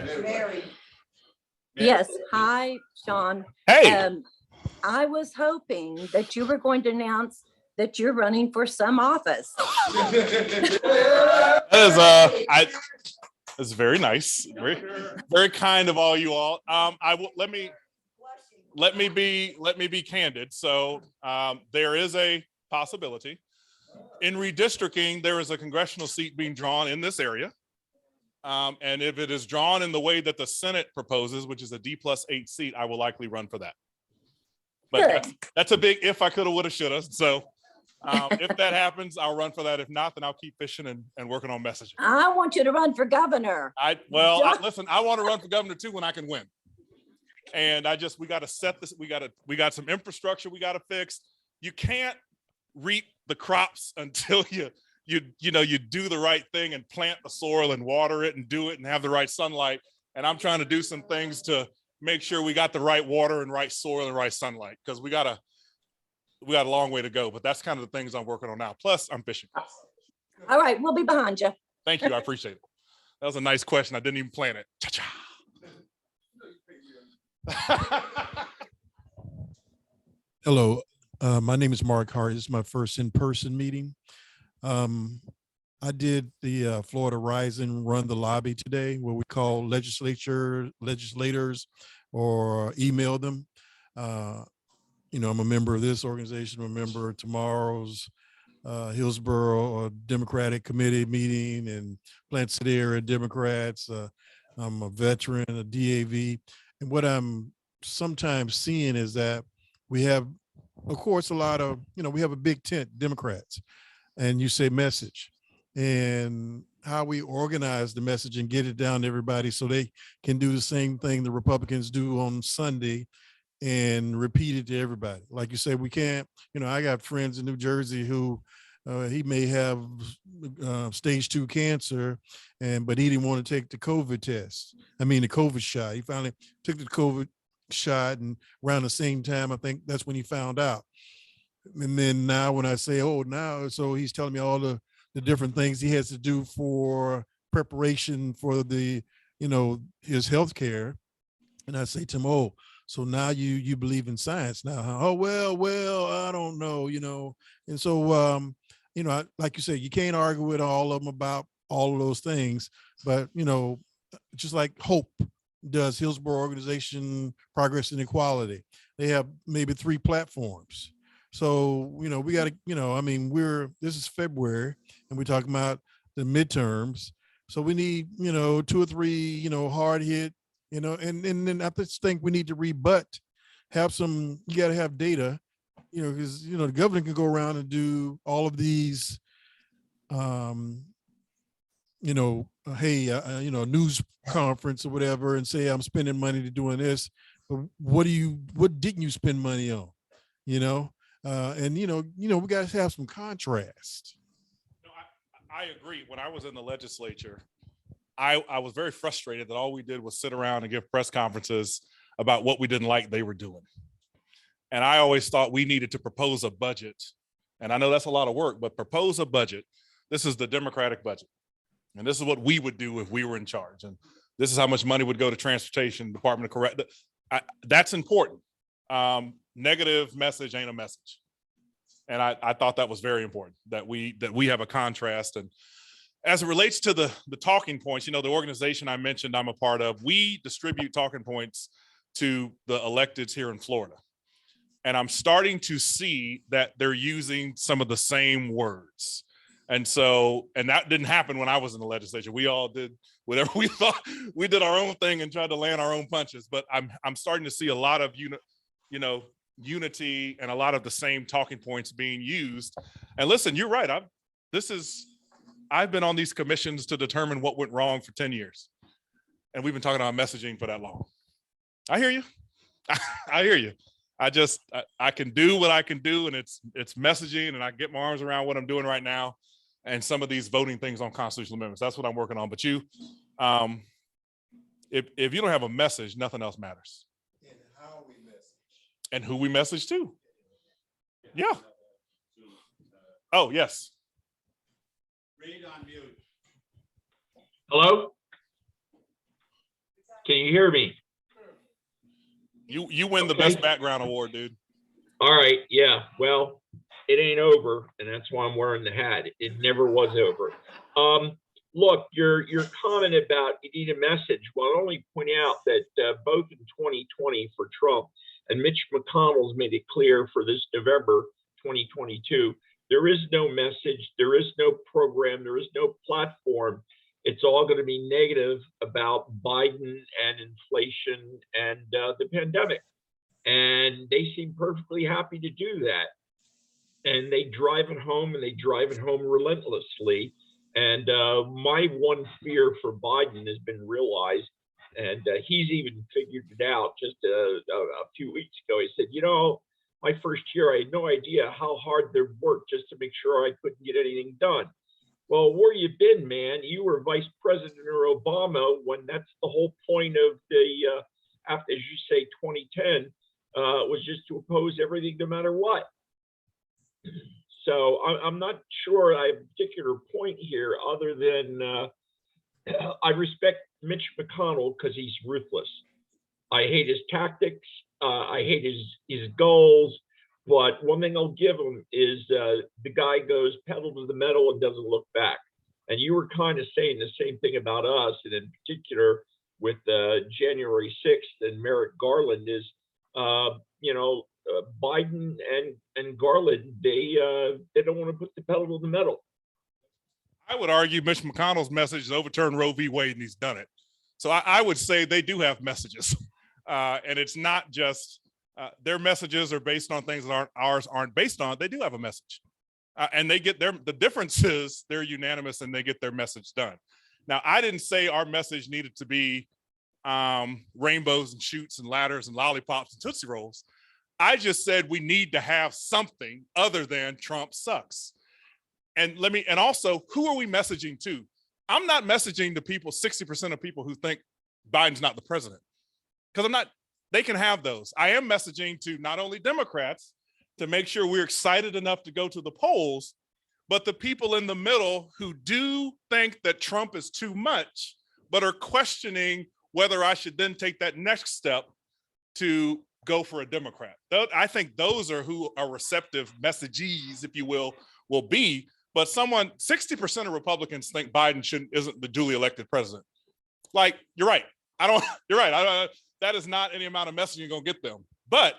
Yes, hi, Sean. Hey, I was hoping that you were going to announce that you're running for some office. that's very nice, very, very kind of all you all. I will let me be candid. So there is a possibility in redistricting. There is a congressional seat being drawn in this area. And if it is drawn in the way that the Senate proposes, which is a D+8 seat, I will likely run for that. But that's a big if. I coulda, woulda, shoulda. So if that happens, I'll run for that. If not, then I'll keep fishing and working on messaging. I want you to run for governor. Listen, I want to run for governor too when I can win. And we got to set this. We got some infrastructure we got to fix. You can't reap the crops until you do the right thing and plant the soil and water it and do it and have the right sunlight. And I'm trying to do some things to make sure we got the right water and right soil and right sunlight, because we got a long way to go, but that's kind of the things I'm working on now. Plus I'm fishing. All right, we'll be behind you. Thank you. I appreciate it. That was a nice question. I didn't even plan it. Cha-cha. Hello, my name is Mark Hart. This is my first in-person meeting. I did the Florida Rising Run the Lobby today, where we call legislators or email them. I'm a member of this organization. I'm a member of tomorrow's Hillsborough Democratic Committee meeting and Plant City area Democrats. I'm a veteran, a DAV. And what I'm sometimes seeing is that we have, of course, a lot of, we have a big tent, Democrats, and you say message, and how we organize the message and get it down to everybody so they can do the same thing the Republicans do on Sunday and repeat it to everybody. Like you say, we can't, I got friends in New Jersey who he may have stage 2 cancer, but he didn't want to take the COVID test. the COVID shot. He finally took the COVID shot, and around the same time, I think that's when he found out. And then now when I say, so he's telling me all the different things he has to do for preparation for the, his health care. And I say to him, so now you believe in science now, huh? Oh, well, I don't know, And so, like you said, you can't argue with all of them about all of those things, but, just like HOPE does, Hillsborough Organization Progress and Equality, they have maybe 3 platforms. So, we got to, this is February and we're talking about the midterms. So we need, 2 or 3, hard hit, and then I just think we need to rebut, you got to have data, because, the governor can go around and do all of these, news conference or whatever and say, I'm spending money to doing this, but what didn't you spend money on, we got to have some contrast. No, I agree. When I was in the legislature, I was very frustrated that all we did was sit around and give press conferences about what we didn't like they were doing. And I always thought we needed to propose a budget. And I know that's a lot of work, but propose a budget. This is the Democratic budget. And this is what we would do if we were in charge. And this is how much money would go to transportation, Department of Correct. That's important. Negative message ain't a message. And I thought that was very important, that we have a contrast. And as it relates to the talking points, the organization I mentioned I'm a part of, we distribute talking points to the electeds here in Florida. And I'm starting to see that they're using some of the same words. And that didn't happen when I was in the legislature. We all did whatever we thought. We did our own thing and tried to land our own punches. But I'm starting to see a lot of unity and a lot of the same talking points being used. And listen, you're right. I've been on these commissions to determine what went wrong for 10 years. And we've been talking about messaging for that long. I hear you. I hear you. I can do what I can do, and it's messaging, and I get my arms around what I'm doing right now, and some of these voting things on constitutional amendments. That's what I'm working on. But you, if you don't have a message, nothing else matters. And how we message. And who we message to. Yeah. Oh, yes. Read on mute. Hello? Can you hear me? You win the Okay. best background award, dude. All right, yeah, well, it ain't over, and that's why I'm wearing the hat. It never was over. Look, your comment about you need a message. Well, I'll only point out that both in 2020 for Trump and Mitch McConnell's made it clear for this November 2022, there is no message, there is no program, there is no platform. It's all going to be negative about Biden and inflation and the pandemic. And they seem perfectly happy to do that. And they drive it home, and they drive it home relentlessly. And my one fear for Biden has been realized, and he's even figured it out just a few weeks ago. He said, you know, my first year, I had no idea how hard they'd worked just to make sure I couldn't get anything done. Well, where you been, man? You were Vice President or Obama when that's the whole point of the, after, as you say, 2010, was just to oppose everything no matter what. So I'm not sure I have a particular point here other than I respect Mitch McConnell because he's ruthless. I hate his tactics. I hate his goals. But one thing I'll give him is the guy goes pedal to the metal and doesn't look back. And you were kind of saying the same thing about us, and in particular with January 6th and Merrick Garland is, you know, Biden and Garland, they don't want to put the pedal to the metal. I would argue Mitch McConnell's message is overturn Roe v. Wade, and he's done it. So I would say they do have messages, and it's not just their messages are based on things that ours aren't based on. They do have a message, and they get the difference is they're unanimous and they get their message done. Now, I didn't say our message needed to be rainbows and shoots and ladders and lollipops and Tootsie Rolls. I just said we need to have something other than Trump sucks. And also, who are we messaging to? I'm not messaging to people, 60% of people who think Biden's not the president, because they can have those. I am messaging to not only Democrats to make sure we're excited enough to go to the polls, but the people in the middle who do think that Trump is too much, but are questioning whether I should then take that next step to go for a Democrat. I think those are who are receptive messages, if you will be. But 60% of Republicans think Biden isn't the duly elected president. Like, you're right. You're right. That is not any amount of messaging you're gonna get them. But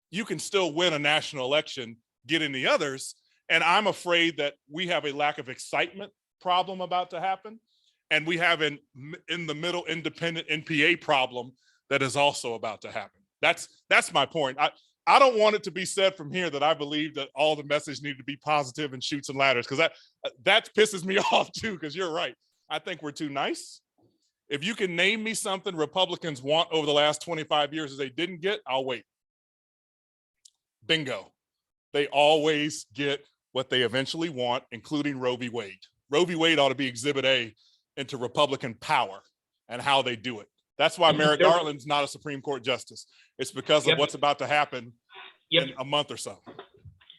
you can still win a national election getting the others. And I'm afraid that we have a lack of excitement problem about to happen. And we have in the middle independent NPA problem that is also about to happen. That's my point. I don't want it to be said from here that I believe that all the message needed to be positive and shoots and ladders, because that pisses me off too, because you're right. I think we're too nice. If you can name me something Republicans want over the last 25 years that they didn't get, I'll wait. Bingo. They always get what they eventually want, including Roe v. Wade. Roe v. Wade ought to be exhibit A into Republican power and how they do it. That's why Merrick Garland's not a Supreme Court justice. It's because of what's about to happen in a month or so.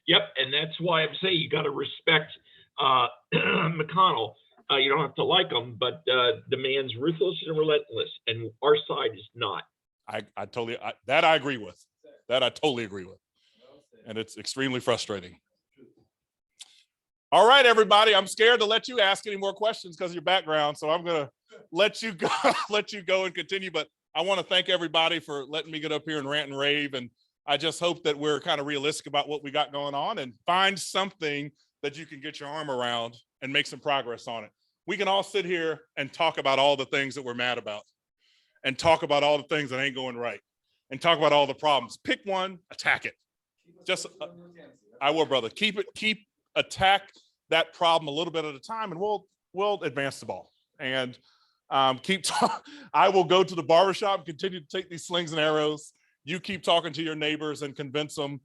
Yep, and that's why I'm saying you got to respect McConnell. You don't have to like him, but the man's ruthless and relentless, and our side is not. I agree with. That I totally agree with. And it's extremely frustrating. All right, everybody. I'm scared to let you ask any more questions because of your background. So I'm gonna let you go and continue. But I want to thank everybody for letting me get up here and rant and rave. And I just hope that we're kind of realistic about what we got going on and find something that you can get your arm around and make some progress on it. We can all sit here and talk about all the things that we're mad about and talk about all the things that ain't going right and talk about all the problems. Pick one, attack it. Just, I will, brother. Attack that problem a little bit at a time, and we'll advance the ball. And Keep talking. I will go to the barbershop and continue to take these slings and arrows. You keep talking to your neighbors and convince them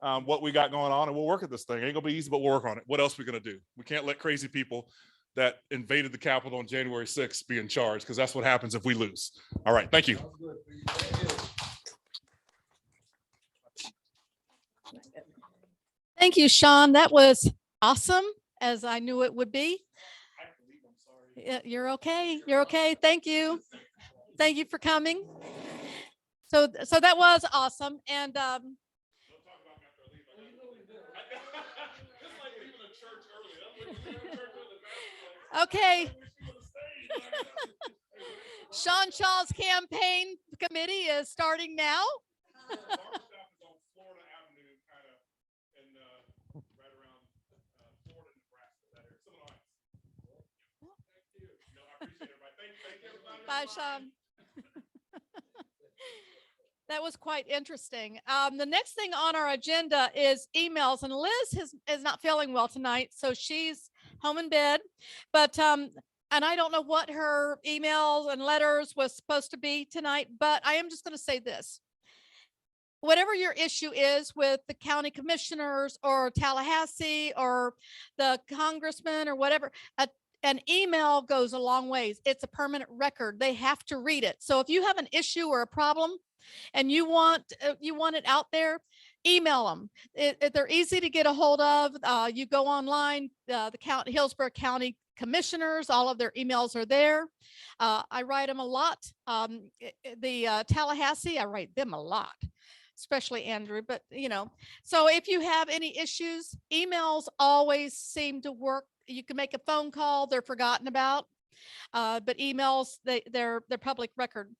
what we got going on, and we'll work at this thing. Ain't gonna be easy, but we'll work on it. What else are we gonna do? We can't let crazy people that invaded the Capitol on January 6th be in charge, because that's what happens if we lose. All right, thank you. Thank you, Sean. That was awesome, as I knew it would be. Yeah, you're okay. You're okay. Thank you. Thank you for coming. So that was awesome. And okay. Sean Shaw's campaign committee is starting now. Bye, Sean. That was quite interesting. The next thing on our agenda is emails, and Liz is not feeling well tonight, so she's home in bed. But and I don't know what her emails and letters was supposed to be tonight, but I am just going to say this. Whatever your issue is with the county commissioners or Tallahassee or the congressman or whatever, an email goes a long ways. It's a permanent record. They have to read it. So if you have an issue or a problem and you want it out there, email them. They're easy to get a hold of. You go online, the Hillsborough County commissioners, all of their emails are there. I write them a lot. The Tallahassee, I write them a lot, especially Andrew, but so if you have any issues, emails always seem to work. You can make a phone call, they're forgotten about, but emails, they're public record.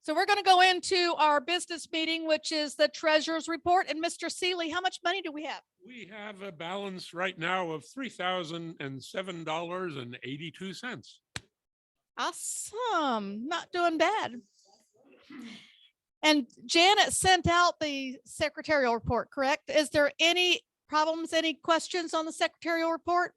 So we're going to go into our business meeting, which is the treasurer's report. And Mr. Seeley, how much money do we have? We have a balance right now of $3,007.82. Awesome. Not doing bad. And Janet sent out the secretarial report, correct? Is there any problems, any questions on the secretarial report?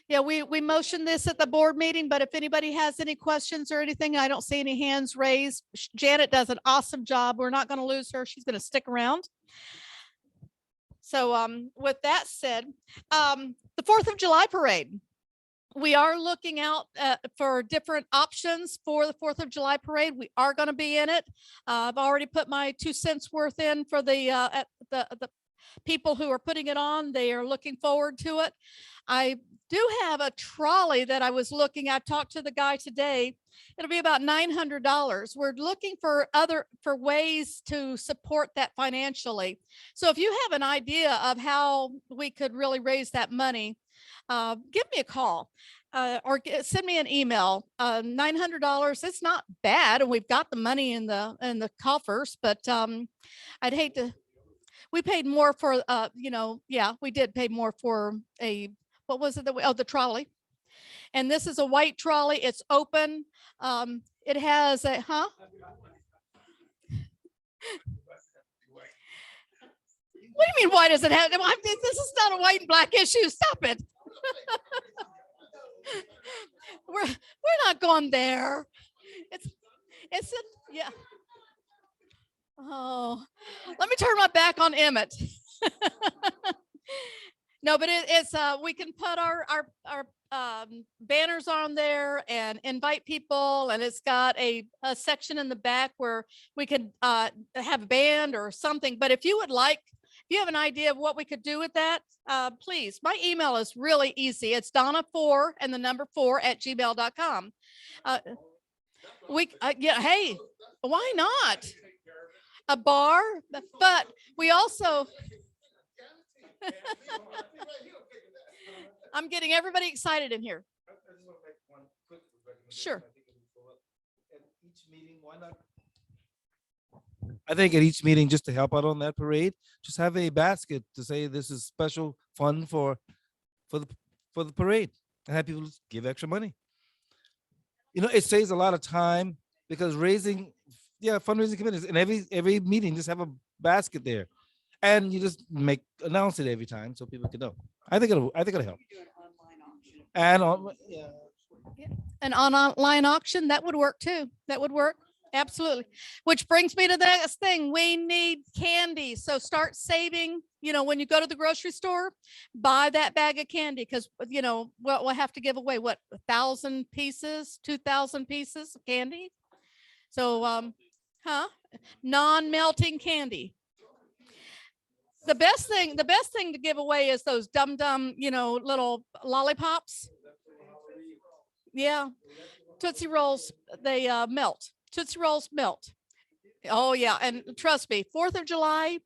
Yeah, we motioned this at the board meeting, but if anybody has any questions or anything, I don't see any hands raised. Janet does an awesome job. We're not going to lose her. She's going to stick around. So with that said, the 4th of July parade. We are looking out for different options for the 4th of July parade. We are going to be in it. I've already put my 2 cents worth in for the people who are putting it on. They are looking forward to it. I do have a trolley that I was looking at. Talked to the guy today. It'll be about $900. We're looking for ways to support that financially. So if you have an idea of how we could really raise that money, give me a call or send me an email. $900. It's not bad, and we've got the money in the coffers. But I'd hate to. We paid more for yeah, we did pay more for a. What was it? The trolley. And this is a white trolley. It's open. It has a, What do you mean, why does it have? This is not a white and black issue. Stop it. We're not going there. Yeah. Oh, let me turn my back on Emmett. No, but it's we can put our banners on there and invite people, and it's got a section in the back where we could have a band or something. But if you have an idea of what we could do with that, please. My email is really easy. It's Donna4 and the number 4@gmail.com. Yeah, hey, why not? A bar, but we also. I'm getting everybody excited in here. Sure. I think at each meeting, just to help out on that parade, just have a basket to say this is special fund for the parade, and have people give extra money. It saves a lot of time because fundraising committees, and every meeting just have a basket there. And you just announce it every time so people can know. I think it'll help. And on, An online auction, that would work too. That would work. Absolutely. Which brings me to the next thing. We need candy. So start saving, when you go to the grocery store, buy that bag of candy because, we'll have to give away 1,000 pieces, 2,000 pieces of candy. So, non-melting candy. The best thing to give away is those dumb, little lollipops. Yeah. Tootsie Rolls, they melt. Tootsie Rolls melt. Oh yeah. And trust me, 4th of July,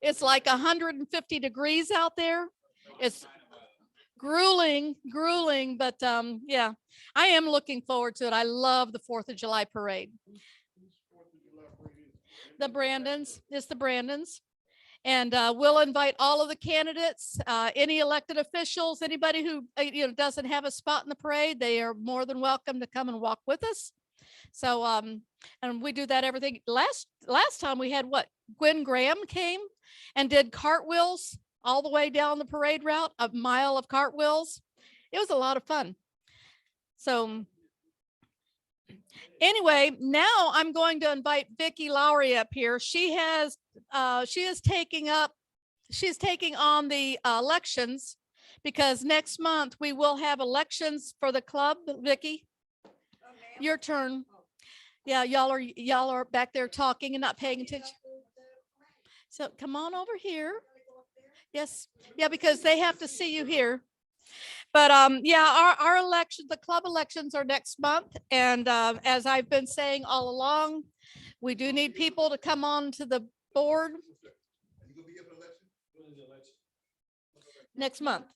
it's like 150 degrees out there. It's grueling, but yeah, I am looking forward to it. I love the 4th of July parade. The Brandons, it's the Brandons. And we'll invite all of the candidates, any elected officials, anybody who doesn't have a spot in the parade. They are more than welcome to come and walk with us. So and we do that everything. Last time we had Gwen Graham came and did cartwheels all the way down the parade route, a mile of cartwheels. It was a lot of fun. So anyway, now I'm going to invite Vicki Lowry up here. She's taking on the elections because next month we will have elections for the club. Vicki, your turn. Yeah, y'all are back there talking and not paying attention. So come on over here. Yes. Yeah, because they have to see you here. But yeah, our elections, the club elections are next month. And as I've been saying all along, we do need people to come on to the board. Next month.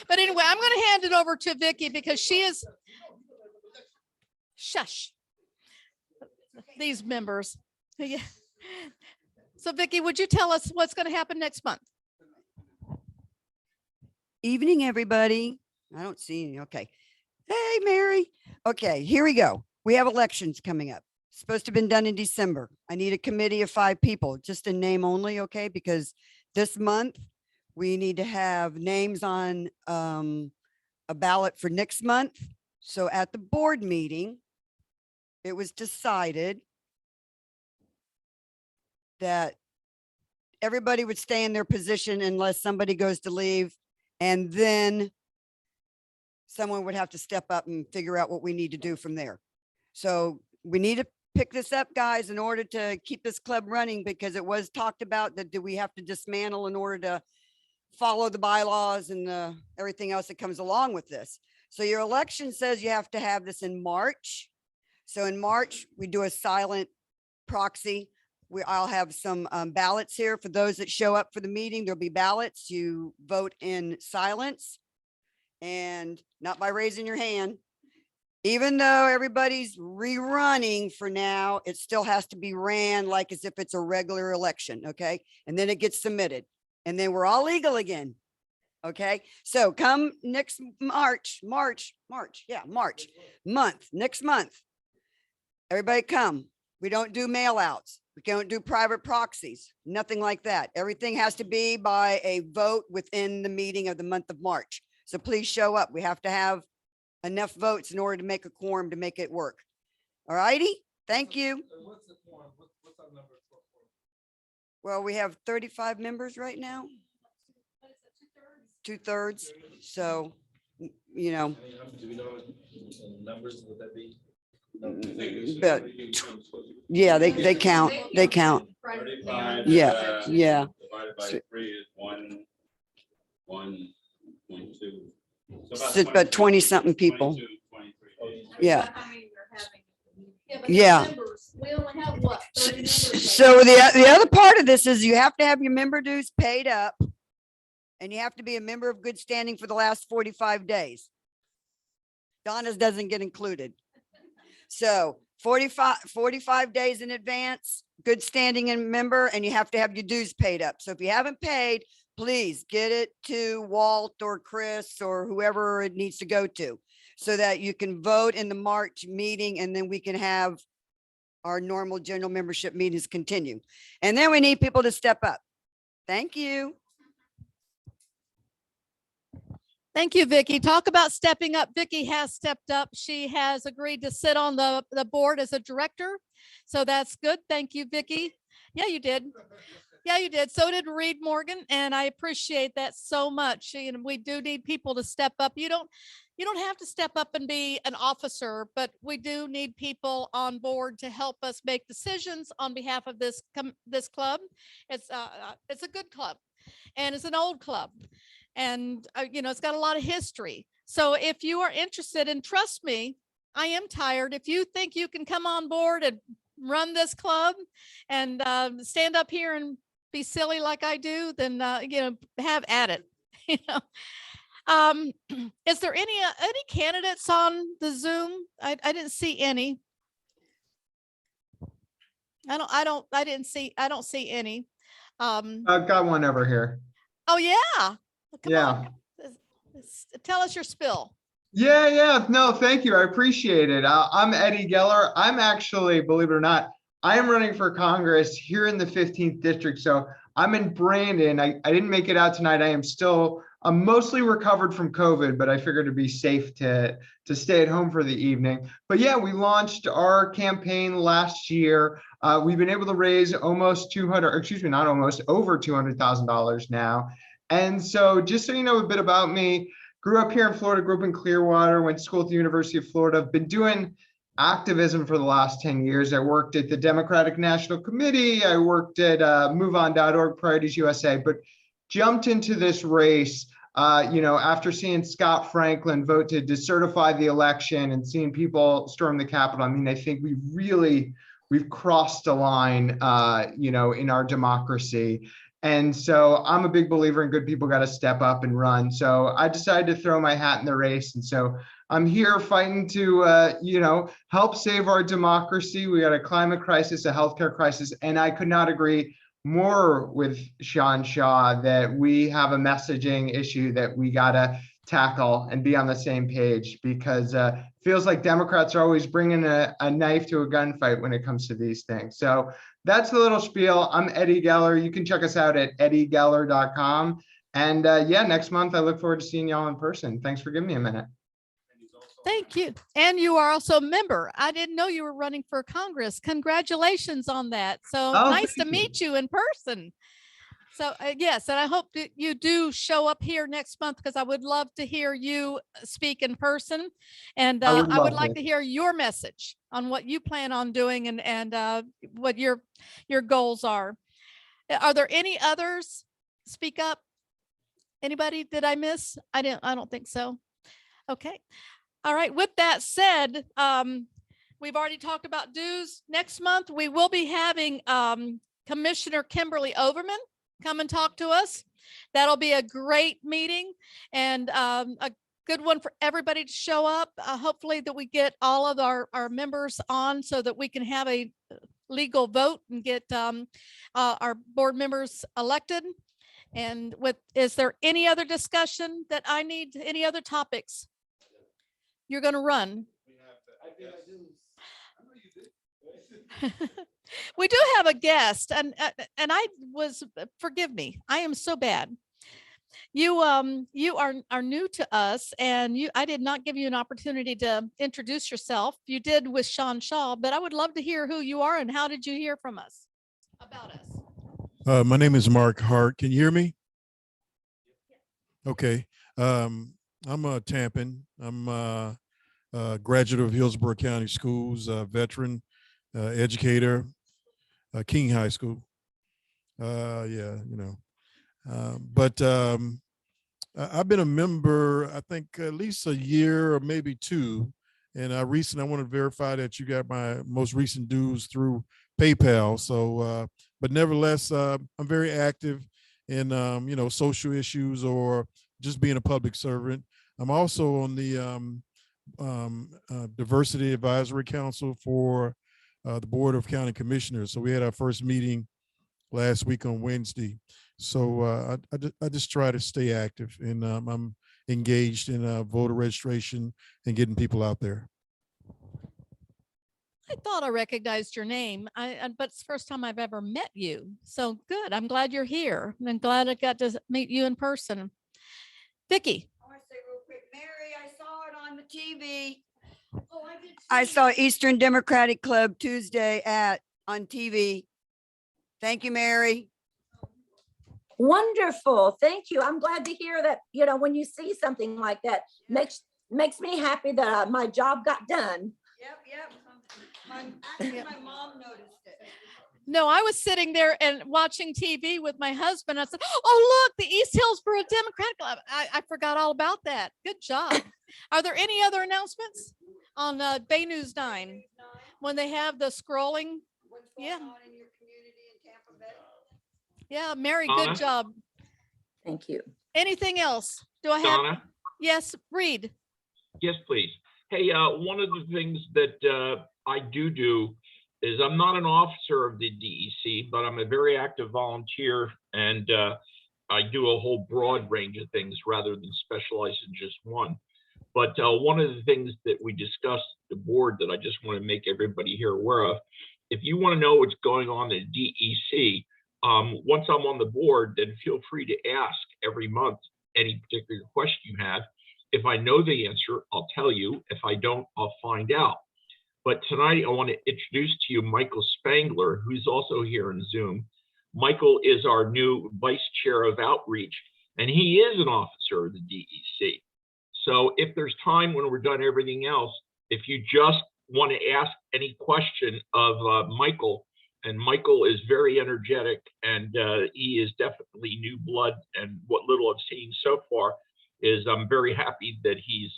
But anyway, I'm going to hand it over to Vicki because she is, shush, these members. Yeah. So Vicki, would you tell us what's going to happen next month? Evening, everybody. I don't see any. Okay. Hey, Mary. Okay, here we go. We have elections coming up. Supposed to have been done in December. I need a committee of 5 people, just in name only, okay? Because this month we need to have names on a ballot for next month. So at the board meeting, it was decided that everybody would stay in their position unless somebody goes to leave, and then someone would have to step up and figure out what we need to do from there. So we need to pick this up, guys, in order to keep this club running, because it was talked about that do we have to dismantle in order to follow the bylaws and everything else that comes along with this. So your election says you have to have this in March. So in March, we do a silent proxy. I'll have some ballots here for those that show up for the meeting. There'll be ballots. You vote in silence and not by raising your hand. Even though everybody's rerunning for now, it still has to be ran like as if it's a regular election, okay? And then it gets submitted, and then we're all legal again, okay? So come next March, next month, everybody come. We don't do mail outs. We don't do private proxies, nothing like that. Everything has to be by a vote within the meeting of the month of March. So please show up. We have to have enough votes in order to make a quorum to make it work. All righty. Thank you. Well, we have 35 members right now. 2/3. So, you know. Do we know numbers would that be? But yeah, they count. They count. 35, Yeah, yeah. Divided by 3 is 1.2. It's about 20 something people. 22, 23. Yeah. but Yeah. members, we only have what? 30 members. So the other part of this is you have to have your member dues paid up, and you have to be a member of good standing for the last 45 days. Donna's doesn't get included. So 45 days in advance, good standing and member, and you have to have your dues paid up. So if you haven't paid, please get it to Walt or Chris or whoever it needs to go to, so that you can vote in the March meeting, and then we can have our normal general membership meetings continue. And then we need people to step up. Thank you. Thank you, Vicky. Talk about stepping up. Vicky has stepped up. She has agreed to sit on the board as a director. So that's good. Thank you, Vicky. Yeah, you did. Yeah, you did. So did Reed Morgan, and I appreciate that so much. You know, we do need people to step up. You don't have to step up and be an officer, but we do need people on board to help us make decisions on behalf of this club. It's a good club, and it's an old club, and you know, it's got a lot of history. So if you are interested, and trust me, I am tired. If you think you can come on board and run this club and stand up here and be silly like I do, then you know, have at it. You know, is there any candidates on the Zoom? I didn't see any. I don't see any. I've got one over here. Oh yeah. Come Yeah. on. Tell us your spill. Yeah. No, thank you. I appreciate it. I'm Eddie Geller. I'm actually, believe it or not, I am running for Congress here in the 15th district. So I'm in Brandon. I didn't make it out tonight. I'm mostly recovered from COVID, but I figured it'd be safe to stay at home for the evening. But yeah, we launched our campaign last year. We've been able to raise over $200,000 now. And so just so you know a bit about me, grew up here in Florida, grew up in Clearwater, went to school at the University of Florida. I've been doing activism for the last 10 years. I worked at the Democratic National Committee. I worked at MoveOn.org, Priorities USA, but jumped into this race, after seeing Scott Franklin vote to decertify the election and seeing people storm the Capitol. I mean, I think we've crossed a line, in our democracy. And so I'm a big believer in good people got to step up and run. So I decided to throw my hat in the race. And so I'm here fighting to, help save our democracy. We got a climate crisis, a healthcare crisis, and I could not agree more with Sean Shaw that we have a messaging issue that we got to tackle and be on the same page, because it feels like Democrats are always bringing a knife to a gunfight when it comes to these things. So that's the little spiel. I'm Eddie Geller. You can check us out at eddiegeller.com. And next month, I look forward to seeing y'all in person. Thanks for giving me a minute. Thank you. And you are also a member. I didn't know you were running for Congress. Congratulations on that. So nice to meet you in person. So yes, and I hope that you do show up here next month, because I would love to hear you speak in person. And I would like to hear your message on what you plan on doing and what your goals are. Are there any others? Speak up. Anybody? Did I miss? I don't think so. Okay. All right. With that said, we've already talked about dues. Next month, we will be having Commissioner Kimberly Overman come and talk to us. That'll be a great meeting and a good one for everybody to show up. Hopefully that we get all of our members on so that we can have a legal vote and get our board members elected. And is there any other discussion that I need, any other topics? You're going to run. We do have a guest, and forgive me, I am so bad. You are new to us, and I did not give you an opportunity to introduce yourself. You did with Sean Shaw, but I would love to hear who you are and how did you hear from us, about us. My name is Mark Hart. Can you hear me? Okay. I'm a Tampan. I'm a graduate of Hillsborough County Schools, veteran, educator, King High School. But I've been a member, I think at least a year or maybe two. And I want to verify that you got my most recent dues through PayPal. So, but nevertheless, I'm very active in, social issues or just being a public servant. I'm also on the Diversity Advisory Council for the Board of County Commissioners. So we had our first meeting last week on Wednesday. So I just try to stay active, and I'm engaged in voter registration and getting people out there. I thought I recognized your name, but it's the first time I've ever met you. So good. I'm glad you're here. I'm glad I got to meet you in person. Vicki. I want to say TV. I saw Eastern Democratic Club Tuesday on TV. Thank you, Mary. Wonderful. Thank you. I'm glad to hear that, when you see something like that, makes me happy that my job got done. Yep. Actually, my mom noticed it. No, I was sitting there and watching TV with my husband. I said, "Oh, look, the East Hillsborough Democratic Club." I forgot all about that. Good job. Are there any other announcements on Bay News 9 when they have the scrolling? Yeah. Yeah, Mary, good Donna? job. Thank you. Anything else? Do I have? Donna? Yes, Reed. Yes, please. Hey, one of the things that I do is I'm not an officer of the DEC, but I'm a very active volunteer, and I do a whole broad range of things rather than specialize in just one. But one of the things that we discussed at the board that I just want to make everybody here aware of, if you want to know what's going on in DEC, once I'm on the board, then feel free to ask every month any particular question you have. If I know the answer, I'll tell you. If I don't, I'll find out. But tonight, I want to introduce to you Michael Spangler, who's also here in Zoom. Michael is our new Vice Chair of Outreach, and he is an officer of the DEC. So if there's time when we're done everything else, if you just want to ask any question of Michael, and Michael is very energetic, and he is definitely new blood, and what little I've seen so far is I'm very happy that he's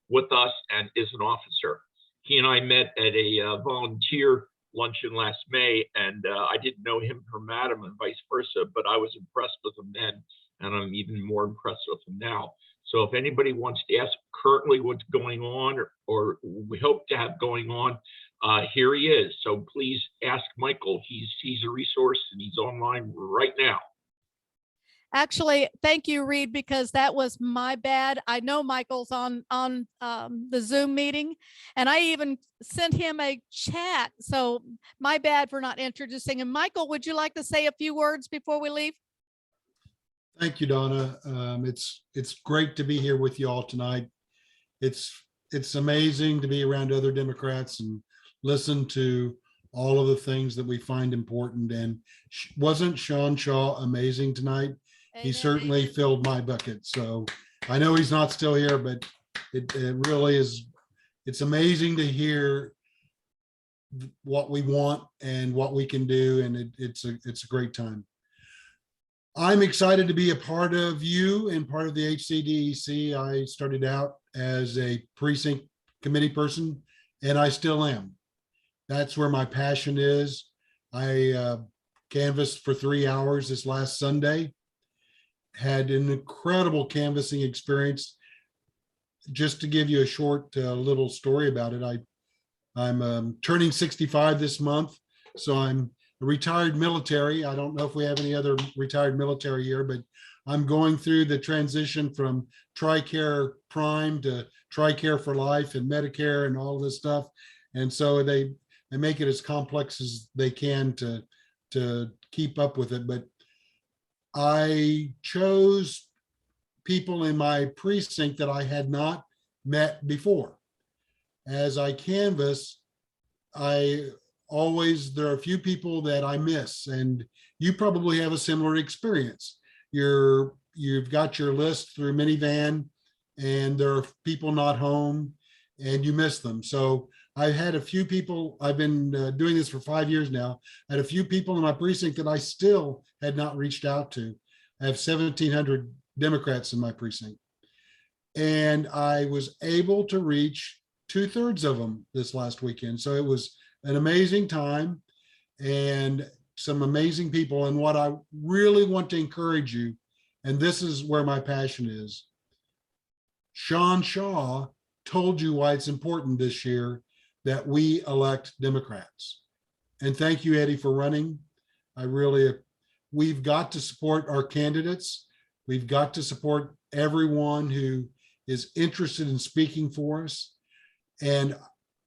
with us and is an officer. He and I met at a volunteer luncheon last May, and I didn't know him from Adam and vice versa, but I was impressed with him then, and I'm even more impressed with him now. So if anybody wants to ask currently what's going on or we hope to have going on, here he is. So please ask Michael. He's a resource, and he's online right now. Actually, thank you, Reed, because that was my bad. I know Michael's on the Zoom meeting, and I even sent him a chat. So my bad for not introducing him. Michael, would you like to say a few words before we leave? Thank you, Donna. It's great to be here with you all tonight. It's amazing to be around other Democrats and listen to all of the things that we find important. And wasn't Sean Shaw amazing tonight? He certainly filled my bucket. So I know he's not still here, but it really is. It's amazing to hear what we want and what we can do. And it's a great time. I'm excited to be a part of you and part of the HCDEC. I started out as a precinct committee person, and I still am. That's where my passion is. I canvassed for 3 hours this last Sunday. Had an incredible canvassing experience. Just to give you a short little story about it, I'm turning 65 this month, so I'm a retired military. I don't know if we have any other retired military here, but I'm going through the transition from TRICARE Prime to TRICARE for Life and Medicare and all this stuff. And so they make it as complex as they can to keep up with it. But I chose people in my precinct that I had not met before. As I canvass, there are a few people that I miss, and you probably have a similar experience. You've got your list through minivan, and there are people not home, and you miss them. So I've had a few people, I've been doing this for 5 years now. I had a few people in my precinct that I still had not reached out to. I have 1,700 Democrats in my precinct. And I was able to reach 2/3 of them this last weekend. So it was an amazing time and some amazing people. And what I really want to encourage you, and this is where my passion is, Sean Shaw told you why it's important this year that we elect Democrats. And thank you, Eddie, for running. We've got to support our candidates. We've got to support everyone who is interested in speaking for us. And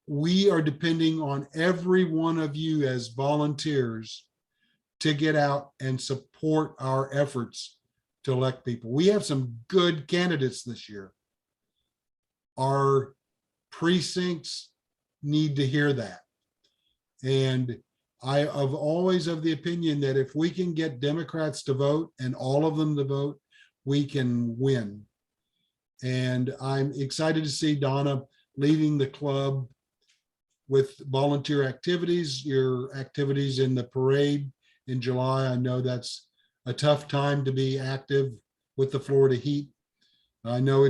we are depending on every one of you as volunteers to get out and support our efforts to elect people. We have some good candidates this year. our precincts need to hear that. And I have always of the opinion that if we can get Democrats to vote and all of them to vote, we can win. And I'm excited to see Donna leading the club with volunteer activities, your activities in the parade in July. I know that's a tough time to be active with the Florida heat. I know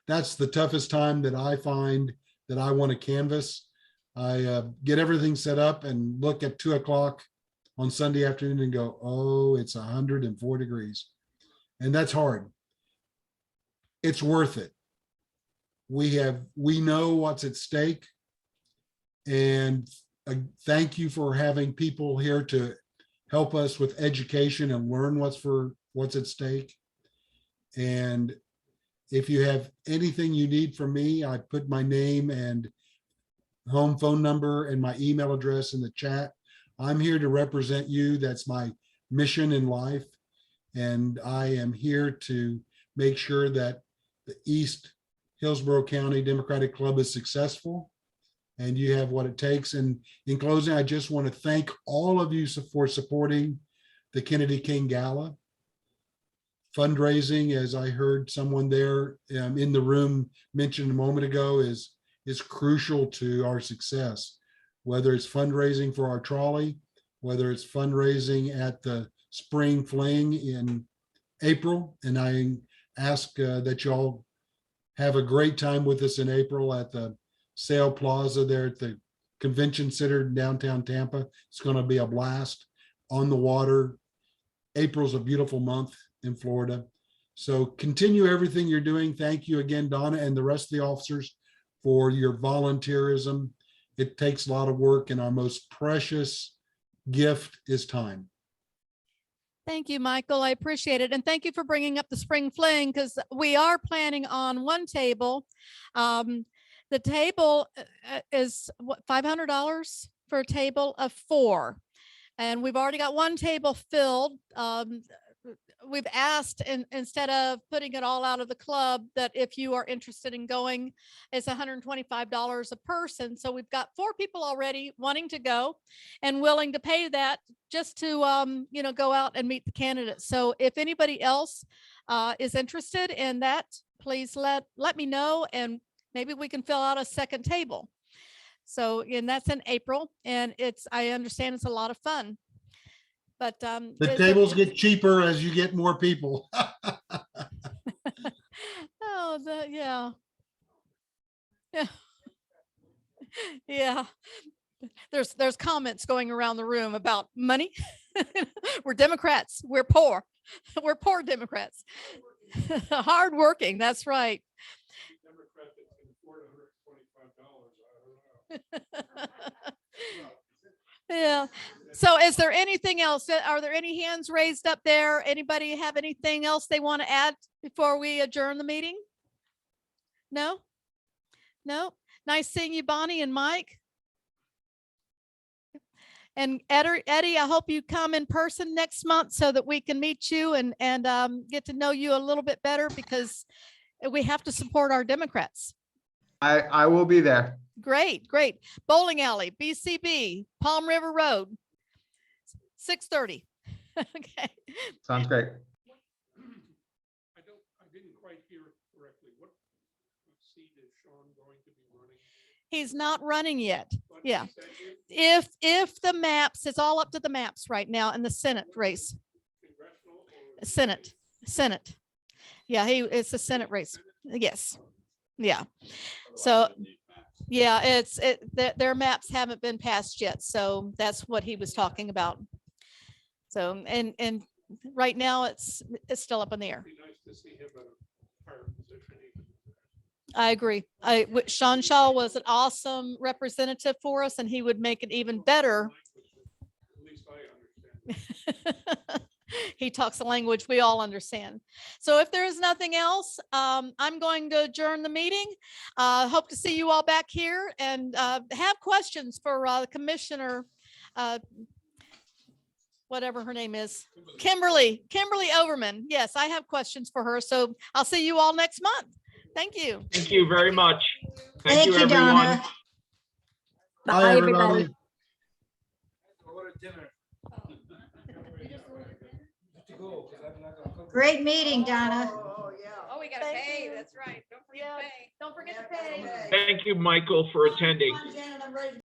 that's the toughest time that I find that I want to canvass. I get everything set up and look at 2 o'clock on Sunday afternoon and go, oh, it's 104 degrees. And that's hard. It's worth it. We know what's at stake. And thank you for having people here to help us with education and learn what's at stake. And if you have anything you need from me, I put my name and home phone number and my email address in the chat. I'm here to represent you. That's my mission in life. And I am here to make sure that the East Hillsborough County Democratic Club is successful and you have what it takes. And in closing, I just want to thank all of you for supporting the Kennedy King Gala. Fundraising, as I heard someone there in the room mention a moment ago, is crucial to our success, whether it's fundraising for our trolley, whether it's fundraising at the spring fling in April. And I ask that y'all have a great time with us in April at the Sail Plaza there at the Convention Center in downtown Tampa. It's going to be a blast on the water. April's a beautiful month in Florida. So continue everything you're doing. Thank you again, Donna, and the rest of the officers for your volunteerism. It takes a lot of work, and our most precious gift is time. Thank you, Michael. I appreciate it. And thank you for bringing up the spring fling, because we are planning on one table. The table is what, $500 for a table of 4. And we've already got one table filled. We've asked, instead of putting it all out of the club, that if you are interested in going, it's $125 a person. So we've got 4 people already wanting to go and willing to pay that just to, go out and meet the candidates. So if anybody else is interested in that, please let me know, and maybe we can fill out a second table. So, and that's in April, and I understand it's a lot of fun. But the tables get cheaper as you get more people. Oh, yeah. Yeah. There's comments going around the room about money. We're Democrats. We're poor. We're poor Democrats. Hardworking. That's right. Yeah. So is there anything else? Are there any hands raised up there? Anybody have anything else they want to add before we adjourn the meeting? No? No? Nice seeing you, Bonnie and Mike. And Eddie, I hope you come in person next month so that we can meet you and get to know you a little bit better, because we have to support our Democrats. I will be there. Great, great. Bowling alley, BCB, Palm River Road, 6:30. Okay. Sounds great. I didn't quite hear correctly. What seat is Sean going to be running? He's not running yet. Yeah. If the maps, it's all up to the maps right now in the Senate race. Senate. Yeah, it's a Senate race. Yes. Yeah. So yeah, their maps haven't been passed yet. So that's what he was talking about. So, and right now it's still up in the air. I agree. Sean Shaw was an awesome representative for us, and he would make it even better. At least I understand. He talks a language we all understand. So if there is nothing else, I'm going to adjourn the meeting. Hope to see you all back here, and have questions for the commissioner, whatever her name is, Kimberly Overman. Yes, I have questions for her. So I'll see you all next month. Thank you. Thank you very much. Thank you, everyone. Donna. Bye, everybody. Great meeting, Donna. Oh, yeah. Oh, we gotta pay. That's right. Don't forget to pay. Don't forget to pay. Thank you, Michael, for attending. Janet, I'm ready to